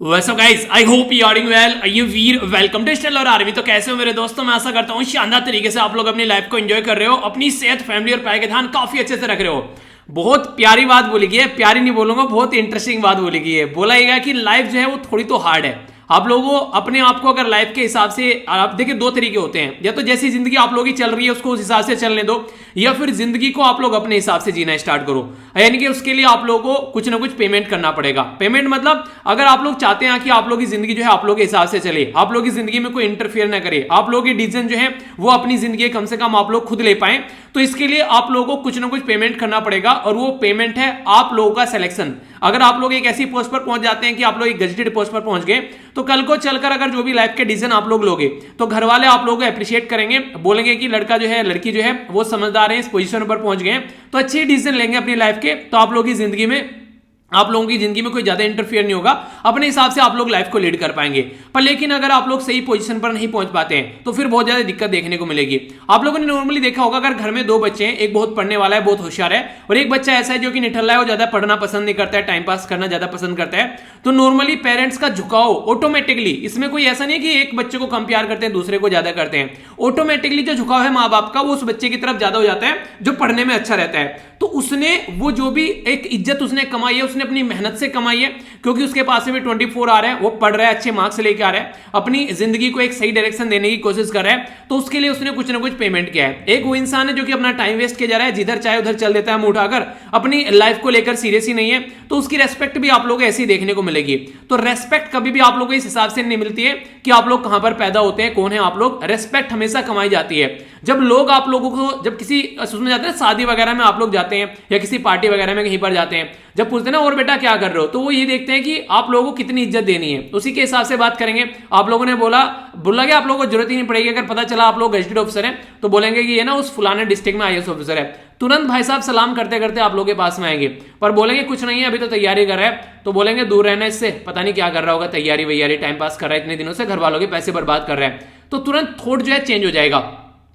वैसे guys I hope you are doing well. ये वीर वेलकम टू स्टेलर आर्मी। तो कैसे हो मेरे दोस्तों, मैं आशा करता हूँ शानदार तरीके से आप लोग अपनी लाइफ को एंजॉय कर रहे हो, अपनी सेहत, फैमिली और पढ़ाई का ध्यान काफी अच्छे से रख रहे हो। बहुत प्यारी बात बोली गई है, प्यारी नहीं बोलूंगा, बहुत इंटरेस्टिंग बात बोली गई है। बोला गया कि लाइफ जो है वो थोड़ी तो हार्ड है। आप लोगों अपने आप को अगर लाइफ के हिसाब से, आप देखिए दो तरीके होते हैं, या तो जैसी जिंदगी आप लोगों की चल रही है उसको उस हिसाब से चलने दो, या फिर जिंदगी को आप लोग अपने हिसाब से जीना स्टार्ट करो। यानी कि उसके लिए आप लोगों को कुछ ना कुछ पेमेंट करना पड़ेगा। पेमेंट मतलब अगर आप लोग चाहते हैं कि आप लोगों की जिंदगी जो है आप लोगों के हिसाब से चले, आप लोगों की जिंदगी में कोई इंटरफेयर ना करे, आप लोगों के डिसीजन जो है वो अपनी जिंदगी कम से कम आप लोग खुद ले पाए, तो इसके लिए आप लोगों को कुछ ना कुछ पेमेंट करना पड़ेगा। और वो पेमेंट है आप लोगों का सिलेक्शन। अगर आप लोग एक ऐसी पोस्ट पर पहुंच जाते हैं कि आप लोग एक गजेटेड पोस्ट पर पहुंच गए, तो कल को चलकर अगर जो भी लाइफ के डिसीजन आप लोग लोगे तो घर वाले आप लोगों को अप्रिशिएट करेंगे, बोलेंगे कि लड़का जो है, लड़की जो है वो समझदार है, इस पोजीशन पर पहुंच गए, तो अच्छे डिसीजन लेंगे अपनी लाइफ के। तो आप लोगों की जिंदगी में, आप लोगों की जिंदगी में कोई ज्यादा इंटरफियर नहीं होगा, अपने हिसाब से आप लोग लाइफ को लीड कर पाएंगे। पर लेकिन अगर आप लोग सही पोजीशन पर नहीं पहुंच पाते हैं तो फिर बहुत ज्यादा दिक्कत देखने को मिलेगी। आप लोगों ने नॉर्मली देखा होगा, अगर घर में दो बच्चे हैं, एक बहुत पढ़ने वाला है, बहुत होशियार है, और एक बच्चा ऐसा है जो कि निठल्ला है, वो ज्यादा पढ़ना पसंद नहीं करता है, टाइम पास करना ज्यादा पसंद करता है, तो नॉर्मली पेरेंट्स का झुकाव ऑटोमेटिकली, इसमें कोई ऐसा नहीं है कि एक बच्चे को कम प्यार करते हैं दूसरे को ज्यादा करते हैं, ऑटोमेटिकली जो झुकाव है माँ बाप का वो उस बच्चे की तरफ ज्यादा हो जाता है जो पढ़ने में अच्छा रहता है। तो उसने वो जो भी एक इज्जत उसने कमाई है, उसने अपनी मेहनत से कमाई है, क्योंकि उसके पास में भी 24 आ रहा है, वो पढ़ रहा है, अच्छे मार्क्स लेके आ रहा है, अपनी जिंदगी को एक सही डायरेक्शन देने की कोशिश कर रहा है, तो उसके लिए उसने कुछ ना कुछ पेमेंट किया है। एक वो इंसान है जो कि अपना टाइम वेस्ट किया जा रहा है, जिधर चाहे उधर चल देता है मुंह उठाकर, अपनी लाइफ को लेकर सीरियस ही नहीं है, तो उसकी रेस्पेक्ट भी आप लोगों को ऐसी देखने को मिलेगी। तो रेस्पेक्ट कभी भी आप लोगों को इस हिसाब से नहीं मिलती है कि आप लोग कहां पर पैदा होते हैं, कौन है आप लोग। रेस्पेक्ट हमेशा कमाई जाती है जब लोग आप लोगों को, जब किसी उसमें जाते हैं, शादी वगैरह में आप लोग जाते हैं या किसी पार्टी वगैरह में कहीं पर जाते हैं, जब पूछते हैं ना और बेटा क्या कर रहे हो, तो वो ये देखते हैं कि आप लोगों को कितनी इज्जत देनी है, उसी के हिसाब से बात करेंगे। आप लोगों ने बोला कि आप लोगों को जरूरत ही नहीं पड़ेगी, अगर पता चला आप लोग गजेटेड ऑफिसर हैं तो बोलेंगे कि ये ना उस फलाने डिस्ट्रिक्ट में आईएएस ऑफिसर है, तुरंत भाई साहब सलाम करते करते आप लोगों के पास में आएंगे। पर बोलेंगे कुछ नहीं है, अभी तो तैयारी कर रहा है, तो बोलेंगे दूर रहना इससे, पता नहीं क्या कर रहा होगा, तैयारी वैयारी टाइम पास कर रहा है, इतने दिनों से घर वालों के पैसे बर्बाद कर रहा है, तो तुरंत थॉट जो है चेंज हो जाएगा।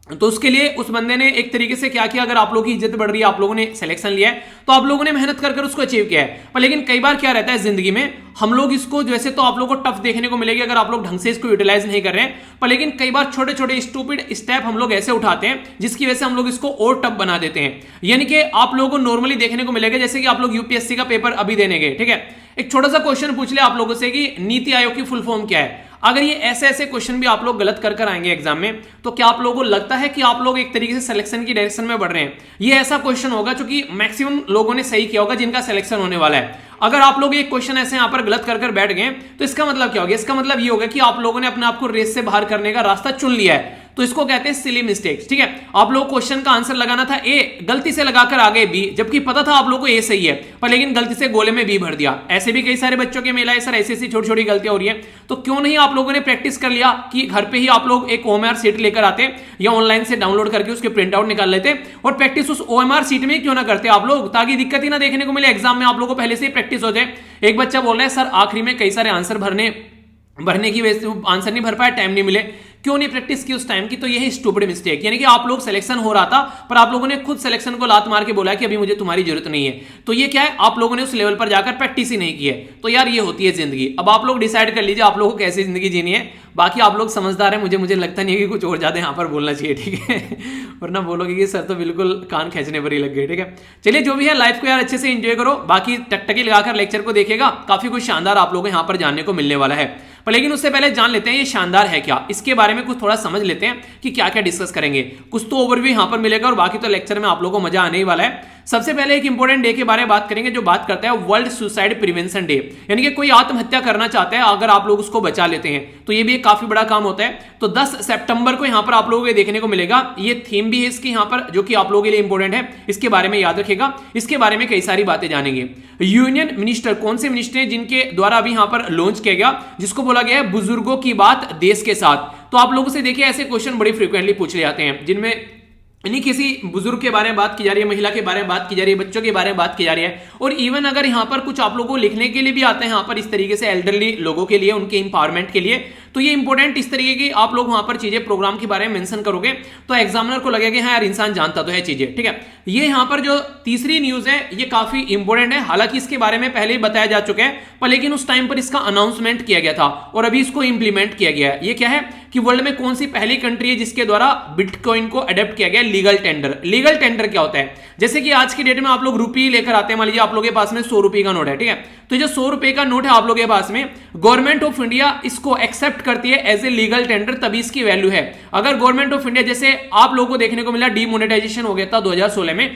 तो उसके लिए उस बंदे ने एक तरीके से क्या किया, अगर आप लोगों की इज्जत बढ़ रही है, आप लोगों ने सिलेक्शन लिया है, तो आप लोगों ने मेहनत कर उसको अचीव किया है। पर लेकिन कई बार क्या रहता है जिंदगी में, हम लोग इसको जैसे तो आप लोगों को टफ देखने को मिलेगी अगर आप लोग ढंग से इसको यूटिलाइज नहीं कर रहे हैं, पर लेकिन कई बार छोटे छोटे स्टूपिड स्टेप हम लोग ऐसे उठाते हैं जिसकी वजह से हम लोग इसको और टफ बना देते हैं। यानी कि आप लोगों को नॉर्मली देखने को मिलेगा, जैसे कि आप लोग यूपीएससी का पेपर अभी देने गए, ठीक है, एक छोटा सा क्वेश्चन पूछ ले आप लोगों से कि नीति आयोग की फुल फॉर्म क्या है। अगर ये ऐसे ऐसे क्वेश्चन भी आप लोग गलत कर आएंगे एग्जाम में, तो क्या आप लोगों को लगता है कि आप लोग एक तरीके से सिलेक्शन की डायरेक्शन में बढ़ रहे हैं? ये ऐसा क्वेश्चन होगा जो कि मैक्सिमम लोगों ने सही किया होगा जिनका सिलेक्शन होने वाला है। अगर आप लोग एक क्वेश्चन ऐसे यहां पर गलत कर बैठ गए, तो इसका मतलब क्या होगा? इसका मतलब ये होगा कि आप लोगों ने अपने आप को रेस से बाहर करने का रास्ता चुन लिया है, तो इसको कहते हैं सिली मिस्टेक्स। ठीक है, आप लोग क्वेश्चन का आंसर लगाना था ए, गलती से लगाकर आ गए बी, जबकि पता था आप लोगों को ए सही है, पर लेकिन गलती से गोले में बी भर दिया। ऐसे भी कई सारे बच्चों के मेला है सर, ऐसी ऐसी छोटी छोटी गलतियां हो रही है। तो क्यों नहीं आप लोगों ने प्रैक्टिस कर लिया कि घर पे ही आप लोग एक ओएमआर सीट लेकर आते या ऑनलाइन से डाउनलोड करके उसके प्रिंट आउट निकाल लेते और प्रैक्टिस उस ओएमआर सीट में क्यों ना करते आप लोग, ताकि दिक्कत ही ना देखने को मिले एग्जाम में, आप लोगों को पहले से ही प्रैक्टिस हो जाए। एक बच्चा बोल रहा है सर आखिरी में कई सारे आंसर भरने की वजह से आंसर नहीं भर पाया, टाइम नहीं मिले, क्यों नहीं प्रैक्टिस की उस टाइम की? तो यही स्टूपिड मिस्टेक। यानी कि आप लोग सिलेक्शन हो रहा था पर आप लोगों ने खुद सिलेक्शन को लात मार के बोला कि अभी मुझे तुम्हारी जरूरत नहीं है। तो ये क्या है, आप लोगों ने उस लेवल पर जाकर प्रैक्टिस ही नहीं की है। तो यार ये होती है जिंदगी। अब आप लोग डिसाइड कर लीजिए आप लोगों को कैसी जिंदगी जीनी है। बाकी आप लोग समझदार हैं, मुझे लगता नहीं है कि कुछ और ज्यादा यहाँ पर बोलना चाहिए, ठीक है, वरना बोलोगे कि सर तो बिल्कुल कान खींचने पर ही लग गए। ठीक है, चलिए जो भी है लाइफ को यार अच्छे से एंजॉय करो, बाकी टकटकी लगाकर लेक्चर को देखिएगा, काफी कुछ शानदार आप लोगों को यहाँ पर जानने को मिलने वाला है। पर लेकिन उससे पहले जान लेते हैं ये शानदार है क्या, इसके बारे में कुछ थोड़ा समझ लेते हैं कि क्या क्या डिस्कस करेंगे। कुछ तो ओवरव्यू यहां पर मिलेगा और बाकी तो लेक्चर में आप लोगों को मजा आने ही वाला है। सबसे पहले एक इंपॉर्टेंट डे के बारे में बात करेंगे जो बात करता है वर्ल्ड सुसाइड प्रिवेंशन डे। यानी कि कोई आत्महत्या करना चाहता है, अगर आप लोग उसको बचा लेते हैं तो ये भी एक काफी बड़ा काम होता है। तो 10 सितंबर को यहां पर आप लोगों को देखने को मिलेगा। ये थीम भी है इसकी यहां पर, जो कि आप लोगों के लिए इंपॉर्टेंट है, इसके बारे में याद रखेगा। इसके बारे में कई सारी बातें जानेंगे। यूनियन मिनिस्टर, कौन से मिनिस्टर हैं जिनके द्वारा अभी यहां पर लॉन्च किया गया, जिसको बोला गया है बुजुर्गों की बात देश के साथ। तो आप लोगों से देखिए ऐसे क्वेश्चन बड़े फ्रीक्वेंटली पूछ ले जाते हैं, जिनमें यानी किसी बुजुर्ग के बारे में बात की जा रही है, महिला के बारे में बात की जा रही है, बच्चों के बारे में बात की जा रही है। और इवन अगर यहाँ पर कुछ आप लोगों को लिखने के लिए भी आता है यहाँ पर इस तरीके से एल्डरली लोगों के लिए, उनके इंपावरमेंट के लिए, तो ये इंपॉर्टेंट इस तरीके की आप लोग वहां पर चीजें प्रोग्राम के बारे में मेंशन करोगे तो एग्जामिनर को लगेगा हाँ यार इंसान जानता तो है चीजें, ठीक है। ये यहाँ पर जो तीसरी न्यूज है ये काफी इंपॉर्टेंट है, हालांकि इसके बारे में पहले ही बताया जा चुका है, पर लेकिन उस टाइम पर इसका अनाउंसमेंट किया गया था और अभी इसको इंप्लीमेंट किया गया है। ये क्या है कि वर्ल्ड में कौन सी पहली कंट्री है जिसके द्वारा बिटकॉइन को अडॉप्ट किया गया लीगल टेंडर। लीगल टेंडर क्या होता है, जैसे कि आज की डेट में आप लोग रुपये लेकर आते हैं, मान लीजिए आप लोगों के पास में 100 रुपए का नोट है, ठीक है, तो जो 100 रुपए का नोट है आप लोगों के पास में, गवर्नमेंट ऑफ इंडिया इसको एक्सेप्ट करती है एज ए लीगल टेंडर, तभी इसकी वैल्यू है। अगर गवर्नमेंट ऑफ इंडिया, जैसे आप लोगों को देखने को मिला डीमोनेटाइजेशन हो गया था 2016 में,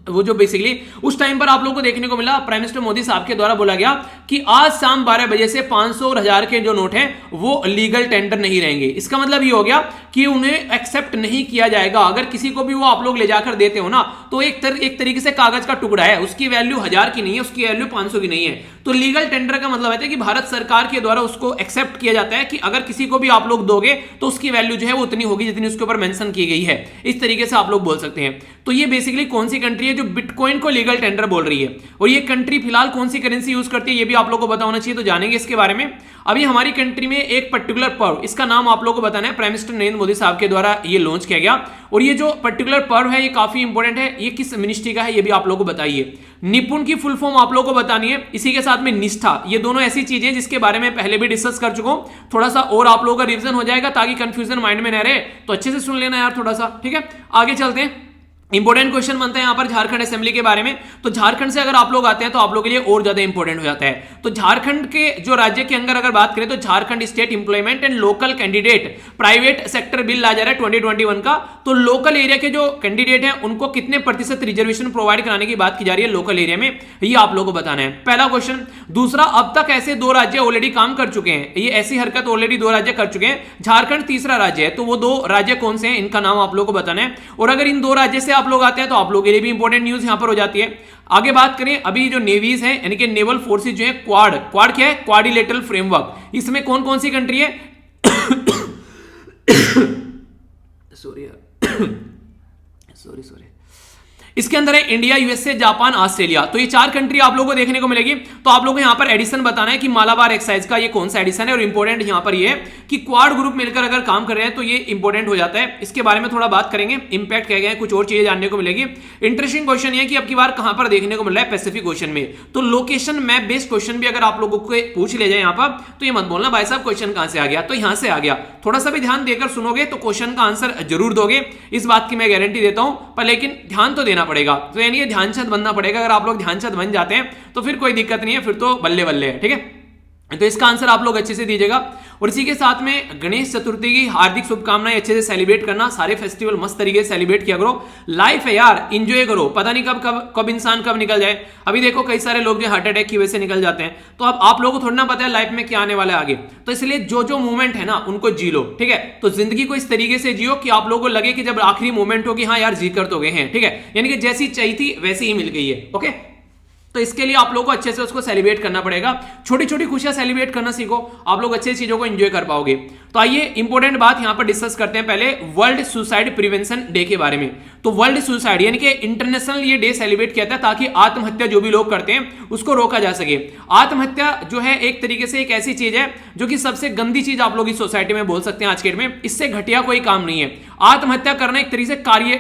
वो जो बेसिकली उस टाइम पर आप लोगों को देखने को मिला, प्राइम मिनिस्टर मोदी साहब के द्वारा बोला गया कि आज शाम 12 बजे से 500 और 1000 के जो नोट हैं वो लीगल टेंडर नहीं रहेंगे। इसका मतलब ये हो गया कि उन्हें एक्सेप्ट नहीं किया जाएगा। अगर किसी को भी वो आप लोग ले जाकर देते हो ना, तो एक तरीके से कागज का टुकड़ा है, उसकी वैल्यू 1000 की नहीं है, उसकी वैल्यू 500 की नहीं है। तो लीगल टेंडर का मतलब है कि भारत सरकार के द्वारा उसको एक्सेप्ट किया जाता है कि अगर किसी को भी आप लोग दोगे तो उसकी वैल्यू जो है वो उतनी होगी जितनी उसके ऊपर मेंशन की गई है। इस तरीके से आप लोग बोल सकते हैं। तो ये बेसिकली कौन सी कंट्री है जो बिटकॉइन को लीगल टेंडर बोल रही है, और ये कंट्री फिलहाल कौन सी करेंसी यूज करती है ये भी आप लोगों को पता होना चाहिए, तो जानेंगे इसके बारे में। अभी हमारी कंट्री में एक पर्टिकुलर पर्व, इसका नाम आप लोगों को बताना है, प्राइम मिनिस्टर नरेंद्र मोदी साहब के द्वारा ये लॉन्च किया गया, और ये जो पर्टिकुलर पर्व है ये काफी इंपॉर्टेंट है। ये किस मिनिस्ट्री का है ये भी आप लोगों को बताइए। निपुण की फुल फॉर्म आप लोगों को बतानी है, इसी के साथ में निष्ठा, ये दोनों ऐसी चीजें जिसके बारे में पहले भी डिस्कस कर चुका हूं, थोड़ा सा और आप लोगों का रिवीजन हो जाएगा ताकि कंफ्यूजन माइंड में न रहे, तो अच्छे से सुन लेना यार थोड़ा सा, ठीक है। आगे चलते हैं। इंपॉर्टेंट क्वेश्चन बनता है यहां पर झारखंड असेंबली के बारे में, तो झारखंड से अगर आप लोग आते हैं तो आप लोगों के लिए और ज्यादा इंपॉर्टेंट हो जाता है। तो झारखंड के जो राज्य के अंदर अगर बात करें तो Jharkhand state employment and local candidate private sector bill ला जा रहा है 2021 का। तो लोकल एरिया के जो कैंडिडेट हैं उनको कितने प्रतिशत रिजर्वेशन प्रोवाइड कराने की बात की जा रही है लोकल एरिया में, ये आप लोगों को बताना है, पहला क्वेश्चन। दूसरा, अब तक ऐसे 2 राज्य ऑलरेडी काम कर चुके हैं, ये ऐसी हरकत ऑलरेडी 2 राज्य कर चुके हैं, झारखंड तीसरा राज्य है, तो वो 2 राज्य कौन से हैं इनका नाम आप लोगों को बताना है। और अगर इन 2 राज्य से आप लोग आते हैं तो आप के लिए भी इंपॉर्टेंट न्यूज यहां पर हो जाती है। आगे बात करें, अभी जो नेवीज है यानी कि नेवल फोर्सेज जो है, क्वाड क्या है, क्वाड्रिलेटरल फ्रेमवर्क, इसमें कौन कौन सी कंट्री है सॉरी इसके अंदर है इंडिया, यूएसए, जापान, ऑस्ट्रेलिया। तो ये 4 कंट्री आप लोगों को देखने को मिलेगी। तो आप लोगों को यहां पर एडिशन बताना है कि मालाबार एक्सरसाइज का ये कौन सा एडिशन है, और इंपॉर्टेंट यहां पर ये है कि क्वाड ग्रुप मिलकर अगर काम कर रहे हैं तो ये इंपॉर्टेंट हो जाता है। इसके बारे में थोड़ा बात करेंगे, इंपैक्ट क्या गया है, कुछ और चीजें जानने को मिलेगी। इंटरेस्टिंग क्वेश्चन ये कि अब की बार कहां पर देखने को मिल रहा है, पैसिफिक ओशन में। तो लोकेशन मैप बेस्ड क्वेश्चन भी अगर आप लोगों को पूछ ले जाए यहां पर, तो ये मत बोलना भाई साहब क्वेश्चन कहां से आ गया, तो यहां से आ गया। थोड़ा सा भी ध्यान देकर सुनोगे तो क्वेश्चन का आंसर जरूर दोगे, इस बात की मैं गारंटी देता हूं, पर लेकिन ध्यान तो देना पड़ेगा। तो यानी ध्यानचंद बनना पड़ेगा। अगर आप लोग ध्यानचंद बन जाते हैं तो फिर कोई दिक्कत नहीं है, फिर तो बल्ले बल्ले है, ठीक है। तो इसका आंसर आप लोग अच्छे से दीजिएगा। और इसी के साथ में गणेश चतुर्थी की हार्दिक शुभकामनाएं, अच्छे से सेलिब्रेट करना, सारे फेस्टिवल मस्त तरीके से सेलिब्रेट किया करो। लाइफ है यार, एंजॉय करो, पता नहीं कब इंसान कब निकल जाए। अभी देखो कई सारे लोग जो हार्ट अटैक की वजह से निकल जाते हैं, तो अब आप लोगों को थोड़ा ना पता है लाइफ में क्या आने वाला है आगे, तो इसलिए जो मोमेंट है ना उनको जी लो, ठीक है। तो जिंदगी को इस तरीके से जियो कि आप लोगों को लगे कि जब आखिरी मोमेंट हो कि हाँ यार जी कर तो गए हैं, ठीक है, यानी कि जैसी चाहिए थी वैसी ही मिल गई है, ओके। तो इसके लिए आप लोगों को अच्छे से उसको सेलिब्रेट करना पड़ेगा, छोटी छोटी खुशियां सेलिब्रेट करना सीखो, आप लोग अच्छी चीजों को एंजॉय कर पाओगे। तो आइए इंपॉर्टेंट बात यहां पर डिस्कस करते हैं पहले वर्ल्ड सुसाइड प्रिवेंशन डे के बारे में। तो वर्ल्ड सुसाइड यानी कि इंटरनेशनल ये डे सेलिब्रेट किया था ताकि आत्महत्या जो भी लोग करते हैं उसको रोका जा सके। आत्महत्या जो है एक तरीके से एक ऐसी चीज है जो कि सबसे गंदी चीज आप लोग इस सोसाइटी में बोल सकते हैं आज के डेट में, इससे घटिया कोई काम नहीं है। आत्महत्या करना एक तरीके से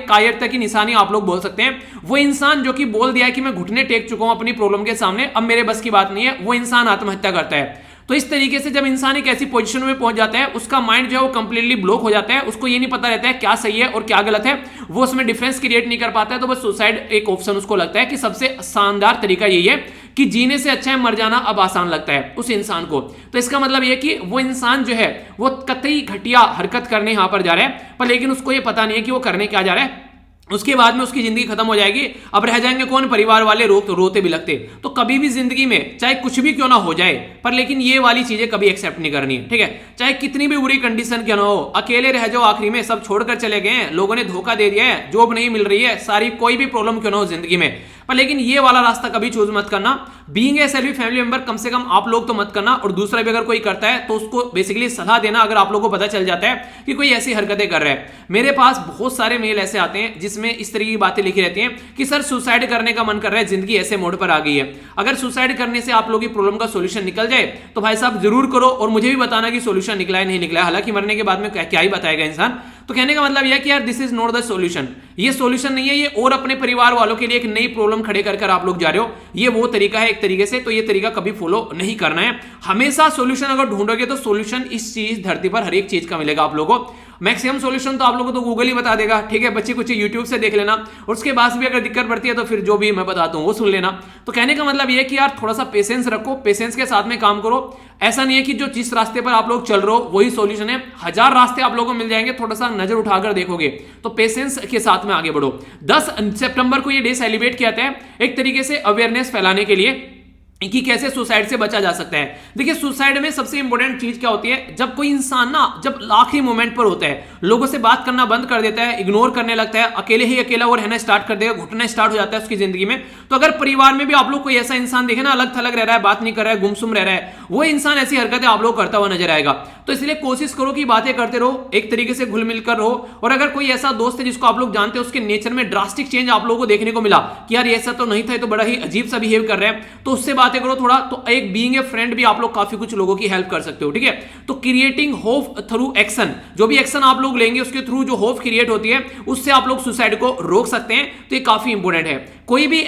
कायरता की निशानी आप लोग बोल सकते हैं। वो इंसान जो कि बोल दिया है कि मैं घुटने टेक चुका हूं अपनी प्रॉब्लम के सामने, अब मेरे बस की बात नहीं है, वो इंसान आत्महत्या करता है। तो इस तरीके से जब इंसान एक ऐसी पोजीशन में पहुंच जाता है, उसका माइंड जो है वो कंप्लीटली ब्लॉक हो जाता है, उसको ये नहीं पता रहता है क्या सही है और क्या गलत है, वो उसमें डिफरेंस क्रिएट नहीं कर पाता है। तो बस सुसाइड एक ऑप्शन उसको लगता है कि सबसे शानदार तरीका यही है कि जीने से अच्छा है मर जाना अब आसान लगता है उस इंसान को। तो इसका मतलब यह कि वो इंसान जो है वो कतई घटिया हरकत करने यहां पर जा रहा है, पर लेकिन उसको ये पता नहीं है कि वो करने क्या जा रहा है। उसके बाद में उसकी जिंदगी खत्म हो जाएगी, अब रह जाएंगे कौन, परिवार वाले रोते भी लगते। तो कभी भी जिंदगी में चाहे कुछ भी क्यों ना हो जाए, पर लेकिन ये वाली चीजें कभी एक्सेप्ट नहीं करनी है, ठीक है। चाहे कितनी भी बुरी कंडीशन क्यों ना हो, अकेले रह जाओ, आखिरी में सब छोड़कर चले गए हैं, लोगों ने धोखा दे दिया है, जॉब नहीं मिल रही है, सारी कोई भी प्रॉब्लम क्यों ना हो जिंदगी में, पर लेकिन ये वाला रास्ता कभी चूज मत करना। Being a selfie family member कम से कम आप लोग तो मत करना, और दूसरा भी अगर कोई करता है तो उसको बेसिकली सलाह देना अगर आप लोगों को पता चल जाता है कि कोई ऐसी हरकतें कर रहा है। मेरे पास बहुत सारे मेल ऐसे आते हैं जिसमें इस तरह की बातें लिखी रहती हैं कि सर सुसाइड करने का मन कर रहा है, जिंदगी ऐसे मोड पर आ गई है। अगर सुसाइड करने से आप लोगों की प्रॉब्लम का सोल्यूशन निकल जाए तो भाई साहब जरूर करो, और मुझे भी बताना कि सोल्यूशन निकला है नहीं निकला है। हालांकि मरने के बाद में क्या ही बताएगा इंसान। तो कहने का मतलब यह कि यार this is not the solution, ये सॉल्यूशन नहीं है ये, और अपने परिवार वालों के लिए एक नई प्रॉब्लम खड़े कर आप लोग जा रहे हो, ये वो तरीका है एक तरीके से। तो ये तरीका कभी फॉलो नहीं करना है। हमेशा सॉल्यूशन अगर ढूंढोगे तो सॉल्यूशन इस चीज धरती पर हर एक चीज का मिलेगा आप लोगों को। मैक्सिमम सॉल्यूशन तो आप लोगों को तो गूगल ही बता देगा, ठीक है, बच्चे कुछ यूट्यूब से देख लेना, और उसके बाद भी अगर दिक्कत पड़ती है तो फिर जो भी मैं बताता हूं वो सुन लेना। तो कहने का मतलब ये कि यार थोड़ा सा पेशेंस रखो, पेशेंस के साथ में काम करो। ऐसा नहीं है कि जो जिस रास्ते पर आप लोग चल रहे हो वही सॉल्यूशन है, हजार रास्ते आप लोगों को मिल जाएंगे, थोड़ा सा नजर उठाकर देखोगे तो पेशेंस के साथ में आगे बढ़ो। 10 सितंबर को ये डे सेलिब्रेट किया जाता है एक तरीके से अवेयरनेस फैलाने के लिए कि कैसे सुसाइड से बचा जा सकता है। देखिए सुसाइड में सबसे इंपॉर्टेंट चीज क्या होती है, जब कोई इंसान ना जब आखिरी मोमेंट पर होता है, लोगों से बात करना बंद कर देता है, इग्नोर करने लगता है, अकेले ही अकेला वो रहना स्टार्ट कर देगा, घुटना स्टार्ट हो जाता है उसकी जिंदगी में। तो अगर परिवार में भी आप लोग कोई ऐसा इंसान देखे ना अलग थलग रह रहा है, बात नहीं कर रहा है, गुमसुम रह रहा है, वो इंसान ऐसी हरकतें आप लोग करता हुआ नजर आएगा। तो इसलिए कोशिश करो कि बातें करते रहो, एक तरीके से घुल मिलकर रहो। और अगर कोई ऐसा दोस्त है जिसको आप लोग जानते हो, उसके नेचर में ड्रास्टिक चेंज आप लोगों को देखने को मिला कि यार ऐसा तो नहीं था, तो बड़ा ही अजीब सा बिहेव कर रहे हैं, तो उससे बातें करो थोड़ा। तो एक बीइंग ए फ्रेंड भी आप लोग काफी कुछ लोगों की हेल्प कर सकते हो, ठीक है। तो क्रिएटिंग होप थ्रू एक्शन, जो भी एक्शन आप लोग लेंगे उसके थ्रू जो होप क्रिएट होती है उससे आप लोग सुसाइड को रोक सकते हैं। तो ये काफी इंपॉर्टेंट है। कोई भी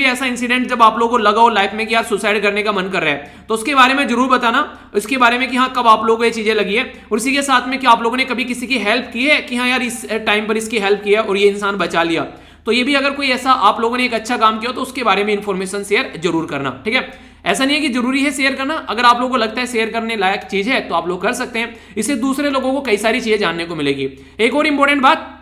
ऐसा इंसिडेंट जब आप लोगों को लगा हो लाइफ में कि यार सुसाइड करने का मन कर रहा है, तो उसके बारे में जरूर बताना, इसके बारे में कि हाँ कब आप लोगों को ये चीजें लगी है, और इसी के साथ में कि आप लोगों ने कभी किसी की हेल्प की है कि हाँ यार इस टाइम पर इसकी हेल्प किया और ये इंसान बचा लिया। तो ये भी अगर कोई ऐसा आप लोगों ने एक अच्छा काम किया तो उसके बारे में इंफॉर्मेशन शेयर जरूर करना, ठीक है। ऐसा नहीं है कि जरूरी है शेयर करना, अगर आप लोगों को लगता है शेयर करने लायक चीज है तो आप लोग कर सकते हैं, इससे दूसरे लोगों को कई सारी चीजें जानने को मिलेगी। एक और इंपॉर्टेंट बात,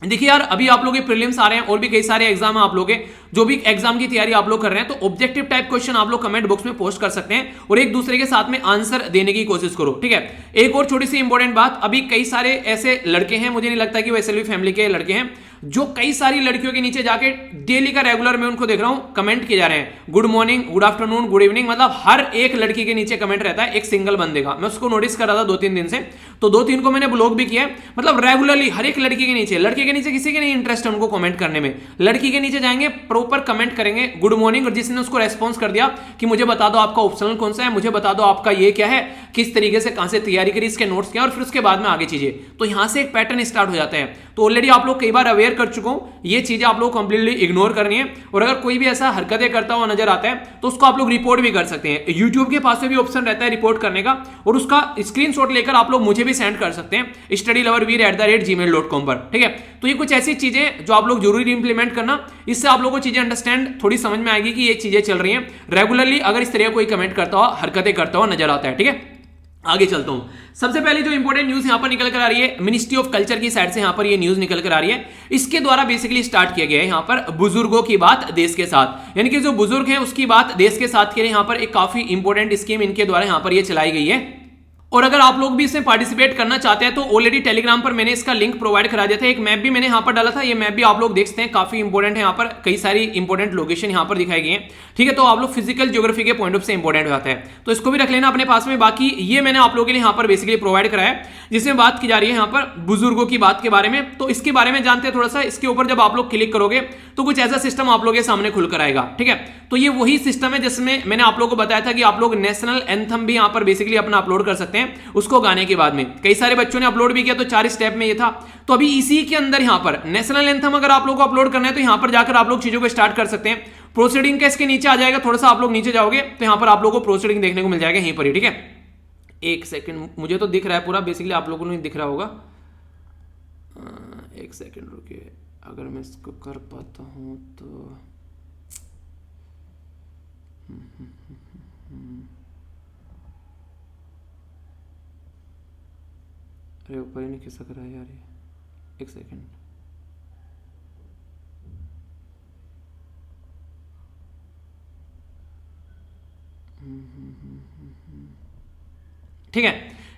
देखिए यार अभी आप लोग के प्रीलिम्स आ रहे हैं और भी कई सारे एग्जाम है आप लोग के, जो भी एग्जाम की तैयारी आप लोग कर रहे हैं, तो ऑब्जेक्टिव टाइप क्वेश्चन आप लोग कमेंट बॉक्स में पोस्ट कर सकते हैं और एक दूसरे के साथ में आंसर देने की कोशिश करो, ठीक है। एक और छोटी सी इंपॉर्टेंट बात, अभी कई सारे ऐसे लड़के हैं, मुझे नहीं लगता कि वो एसएलवी फैमिली के लड़के हैं, जो कई सारी लड़कियों के नीचे जाके डेली का रेगुलर मैं उनको देख रहा हूं कमेंट किए जा रहे हैं, good morning, good afternoon, good evening, मतलब हर एक लड़की के नीचे कमेंट रहता है एक सिंगल बंदे का। मैं उसको नोटिस कर रहा था 2-3 दिन से, तो 2-3 को मैंने ब्लॉक भी किया है। मतलब रेगुलरली हर एक लड़की के नीचे, लड़के के नीचे किसी के नहीं इंटरेस्ट है उनको कमेंट करने में, लड़की के नीचे जाएंगे प्रॉपर कमेंट करेंगे गुड मॉर्निंग, और जिसने उसको रेस्पॉन्स कर दिया कि मुझे बता दो आपका ऑप्शनल कौन सा है, मुझे बता दो आपका ये क्या है, किस तरीके से कहां से तैयारी करी, इसके नोट्स क्या, और फिर उसके बाद में आगे चीजें, तो यहां से एक पैटर्न स्टार्ट हो जाता है। तो ऑलरेडी आप लोग कई बार अवेयर कर चुका हूं, ये चीजें आप लोग कंप्लीटली इग्नोर करनी है। और अगर कोई भी ऐसा हरकतें करता हुआ नजर आता है तो उसको आप लोग रिपोर्ट भी कर सकते हैं, यूट्यूब के पास में भी ऑप्शन रहता है रिपोर्ट करने का, और उसका स्क्रीनशॉट लेकर आप लोग मुझे भी सेंड कर सकते हैं studyloverveer@gmail.com पर, ठीक है। तो ये कुछ ऐसी चीजें जो आप लोग जरूरी इंप्लीमेंट करना, इससे आप लोगों को चीजें अंडरस्टैंड थोड़ी समझ में आएगी कि ये चीजें चल रही हैं रेगुलरली, अगर इस तरह कोई कमेंट करता हुआ हरकतें करता हुआ नजर आता है, ठीक है। आगे चलता हूं, सबसे पहले जो इंपॉर्टेंट न्यूज यहां पर निकल कर आ रही है, मिनिस्ट्री ऑफ कल्चर की साइड से यहां पर ये न्यूज निकल कर आ रही है। इसके द्वारा बेसिकली स्टार्ट किया गया है यहां पर बुजुर्गों की बात देश के साथ, यानी कि जो बुजुर्ग हैं उसकी बात देश के साथ के लिए यहां पर एक काफी इंपॉर्टेंट स्कीम इनके द्वारा यहां पर ये चलाई गई है। और अगर आप लोग भी इसमें पार्टिसिपेट करना चाहते हैं तो ऑलरेडी टेलीग्राम पर मैंने इसका लिंक प्रोवाइड करा दिया था, एक मैप भी मैंने यहां पर डाला था, ये मैप भी आप लोग देख सकते हैं, काफी इंपॉर्टेंट है, यहां पर कई सारी इंपॉर्टेंट लोकेशन यहां पर दिखाई गई हैं, ठीक है। तो आप लोग फिजिकल ज्योग्राफी के पॉइंट ऑफ से इंपॉर्टेंट हो जाता है, तो इसको भी रख लेना अपने पास में। बाकी ये मैंने आप लोगों के लिए यहां पर बेसिकली प्रोवाइड कराया है, जिसमें बात की जा रही है यहां पर बुजुर्गों की बात के बारे में। तो इसके बारे में जानते हैं थोड़ा सा, इसके ऊपर जब आप लोग क्लिक करोगे तो कुछ ऐसा सिस्टम आप लोगों के सामने खुलकर आएगा, ठीक है। तो ये वही सिस्टम है जिसमें मैंने आप लोगों को बताया था कि आप लोग नेशनल एंथम भी यहां पर बेसिकली अपना अपलोड कर सकते हैं, उसको गाने के बाद में कई सारे बच्चों ने अपलोड भी किया, तो 4 स्टेप में ये था। तो अभी इसी के अंदर यहां पर नेशनल एंथम अगर आप लोग को अपलोड करना है तो यहां पर जाकर आप लोग चीजों को स्टार्ट कर सकते हैं। प्रोसीडिंग का इसके नीचे आ जाएगा, थोड़ा सा आप लोग नीचे जाओगे तो यहां पर आप लोगों को प्रोसीडिंग देखने को मिल जाएगा यहीं पर ही, ठीक है। एक सेकंड, मुझे तो दिख रहा है पूरा, बेसिकली आप लोगों को नहीं दिख रहा होगा, एक सेकंड रुकिए, अगर मैं इसको कर पाता हूं तो अरे ऊपर ही नहीं खिसक रहा है यार ये, एक सेकंड, ठीक है।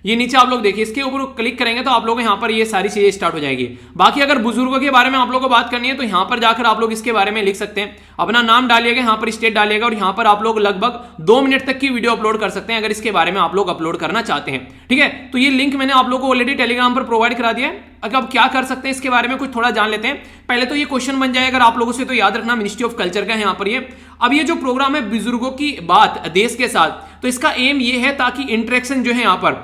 ये नीचे आप लोग देखिए, इसके ऊपर क्लिक करेंगे तो आप लोग यहाँ पर ये सारी चीजें स्टार्ट हो जाएगी। बाकी अगर बुजुर्गों के बारे में आप लोग को बात करनी है तो यहाँ पर जाकर आप लोग इसके बारे में लिख सकते हैं, अपना नाम डालिएगा, यहाँ पर स्टेट डालिएगा और यहाँ पर आप लोग लगभग 2 मिनट तक की वीडियो अपलोड कर सकते हैं अगर इसके बारे में आप लोग अपलोड करना चाहते हैं। ठीक है, तो ये लिंक मैंने आप लोग को ऑलरेडी टेलीग्राम पर प्रोवाइड करा दिया है। अब क्या कर सकते हैं इसके बारे में कुछ थोड़ा जान लेते हैं। पहले तो ये क्वेश्चन बन जाए अगर आप लोगों से, तो याद रखना मिनिस्ट्री ऑफ कल्चर का है यहाँ पर ये। अब ये जो प्रोग्राम है बुजुर्गों की बात देश के साथ, तो इसका एम ये है ताकि इंटरेक्शन जो है यहाँ पर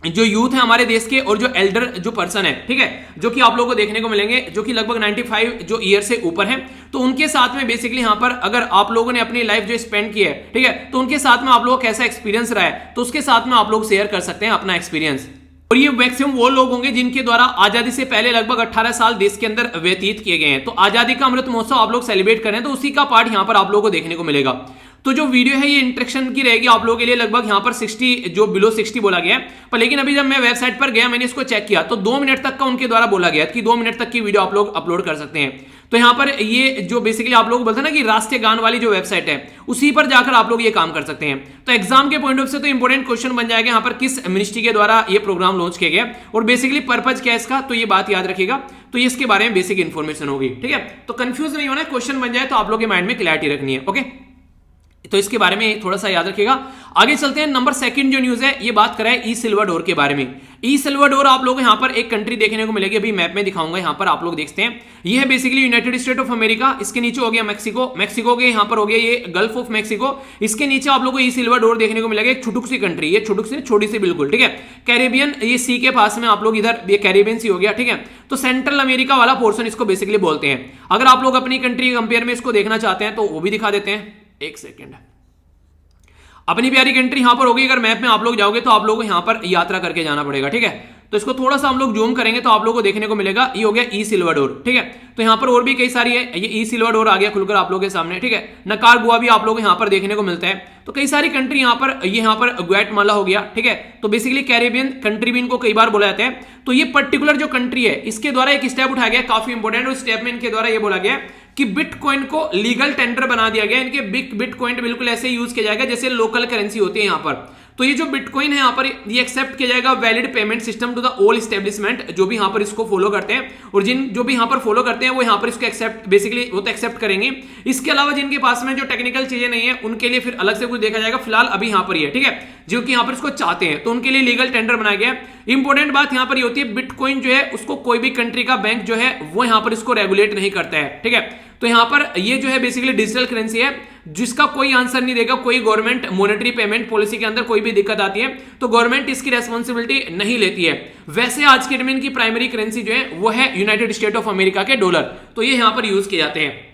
जो यूथ है हमारे देश के और जो एल्डर जो पर्सन है, ठीक है, जो कि आप लोगों को देखने को मिलेंगे जो कि लगभग 95 जो ईयर से ऊपर है, तो उनके साथ में बेसिकली यहाँ पर अगर आप लोगों ने अपनी लाइफ जो स्पेंड की है, ठीक है, तो उनके साथ में आप लोगों का कैसा एक्सपीरियंस रहा है, तो उसके साथ में आप लोग शेयर कर सकते हैं अपना एक्सपीरियंस। और ये मैक्सिमम वो लोग होंगे जिनके द्वारा आजादी से पहले लगभग 18 साल देश के अंदर व्यतीत किए गए हैं। तो आजादी का अमृत महोत्सव आप लोग सेलिब्रेट करें तो उसी का पार्ट यहाँ पर आप लोगों को देखने को मिलेगा। तो जो वीडियो है ये इंटरेक्शन की रहेगी आप लोगों के लिए, लगभग यहाँ पर 60 जो बिलो 60 बोला गया है, पर लेकिन अभी जब मैं वेबसाइट पर गया मैंने इसको चेक किया तो 2 मिनट तक का उनके द्वारा बोला गया कि 2 मिनट तक की वीडियो आप लोग अपलोड कर सकते हैं। तो यहाँ पर ये जो बेसिकली आप लोग बोलते हैं ना कि राष्ट्रीय गान वाली जो वेबसाइट है उसी पर जाकर आप लोग ये काम कर सकते हैं। तो एग्जाम के पॉइंट ऑफ से तो इंपॉर्टेंट क्वेश्चन बन जाएगा यहाँ पर किस मिनिस्ट्री के द्वारा ये प्रोग्राम लॉन्च किया गया और बेसिकली पर्पज क्या है इसका, तो ये बात याद रखिएगा। तो ये इसके बारे में बेसिक इन्फॉर्मेशन होगी। ठीक है, तो कंफ्यूज नहीं होना है, क्वेश्चन बन जाए तो आप लोग के माइंड में क्लैरिटी रखनी है। ओके, तो इसके बारे में थोड़ा सा याद रखिएगा। आगे चलते हैं, नंबर 2 जो न्यूज है ये बात कराए ई सिल्वाडोर के बारे में। ई सिल्वाडोर आप लोग यहाँ पर एक कंट्री देखने को मिलेगी, अभी मैप में दिखाऊंगा, यहाँ पर आप लोग देखते हैं ये है basically United state of America, इसके नीचे हो गया मैक्सिको, मैक्सिको के यहाँ पर हो गया ये गल्फ ऑफ मैक्सिको, इसके नीचे आप लोग को ई सिल्वाडोर देखने को मिलेगा, एक छुटुक सी कंट्री, ये छुटुक सी छोटी सी बिल्कुल, ठीक है, कैरेबियन ये सी के पास में आप लोग इधर ये कैरेबियन सी हो गया। ठीक है, तो सेंट्रल अमेरिका वाला पोर्शन इसको बेसिकली बोलते हैं। अगर आप लोग अपनी कंट्री कंपेयर में इसको देखना चाहते हैं तो वो भी दिखा देते हैं, एक सेकेंड। अपनी प्यारी कंट्री यहां पर होगी, अगर मैप में आप लोग जाओगे तो आप लोगों को यहां पर यात्रा करके जाना पड़ेगा। ठीक है, तो इसको थोड़ा सा हम लोग जूम करेंगे तो आप लोगों को देखने को मिलेगा ये हो गया ई सिल्वाडोर। ठीक है, तो यहां पर और भी कई सारी है, ये ई सिल्वाडोर आ गया खुलकर आप लोगों के सामने। ठीक है, निकारागुआ भी आप लोग यहां पर देखने को मिलता है। तो कई सारी कंट्री यहां पर, ये यहां पर ग्वाटेमाला हो गया। ठीक है, तो बेसिकली कैरेबियन कंट्री भी इनको कई बार बोला जाता है। तो ये पर्टिकुलर जो कंट्री है इसके द्वारा एक स्टेप उठाया गया काफी इंपॉर्टेंट, उस स्टेप में इनके द्वारा ये बोला गया कि बिटकॉइन को लीगल टेंडर बना दिया गया। इनके बिटकॉइन बिल्कुल ऐसे यूज किया जाएगा जैसे लोकल करेंसी होती है यहाँ पर। तो ये जो बिटकॉइन है यहाँ पर ये एक्सेप्ट किया जाएगा valid payment system to the all establishment, जो भी यहाँ पर इसको फॉलो करते हैं और जो भी यहाँ पर फॉलो करते हैं वो यहाँ पर इसको एक्सेप्ट बेसिकली वो तो एक्सेप्ट करेंगे। इसके अलावा जिनके पास में जो टेक्निकल चीजें नहीं है उनके लिए फिर अलग से कुछ देखा जाएगा। फिलहाल अभी यहाँ पर ही है, ठीक है, जो कि यहाँ पर इसको चाहते हैं तो उनके लिए लीगल टेंडर बनाया गया है। इंपॉर्टेंट बात यहाँ पर ये होती है बिटकॉइन जो है उसको कोई भी कंट्री का बैंक जो है वो यहाँ पर इसको रेगुलेट नहीं करता है। ठीक है, तो यहाँ पर ये जो है बेसिकली डिजिटल करेंसी है जिसका कोई आंसर नहीं देगा। कोई गवर्नमेंट मॉनेटरी पेमेंट पॉलिसी के अंदर कोई भी दिक्कत आती है तो गवर्नमेंट इसकी रेस्पॉन्सिबिलिटी नहीं लेती है। वैसे आज के दिन की प्राइमरी करेंसी जो है वो है यूनाइटेड स्टेट ऑफ अमेरिका के डॉलर, तो ये यहाँ पर यूज किए जाते हैं।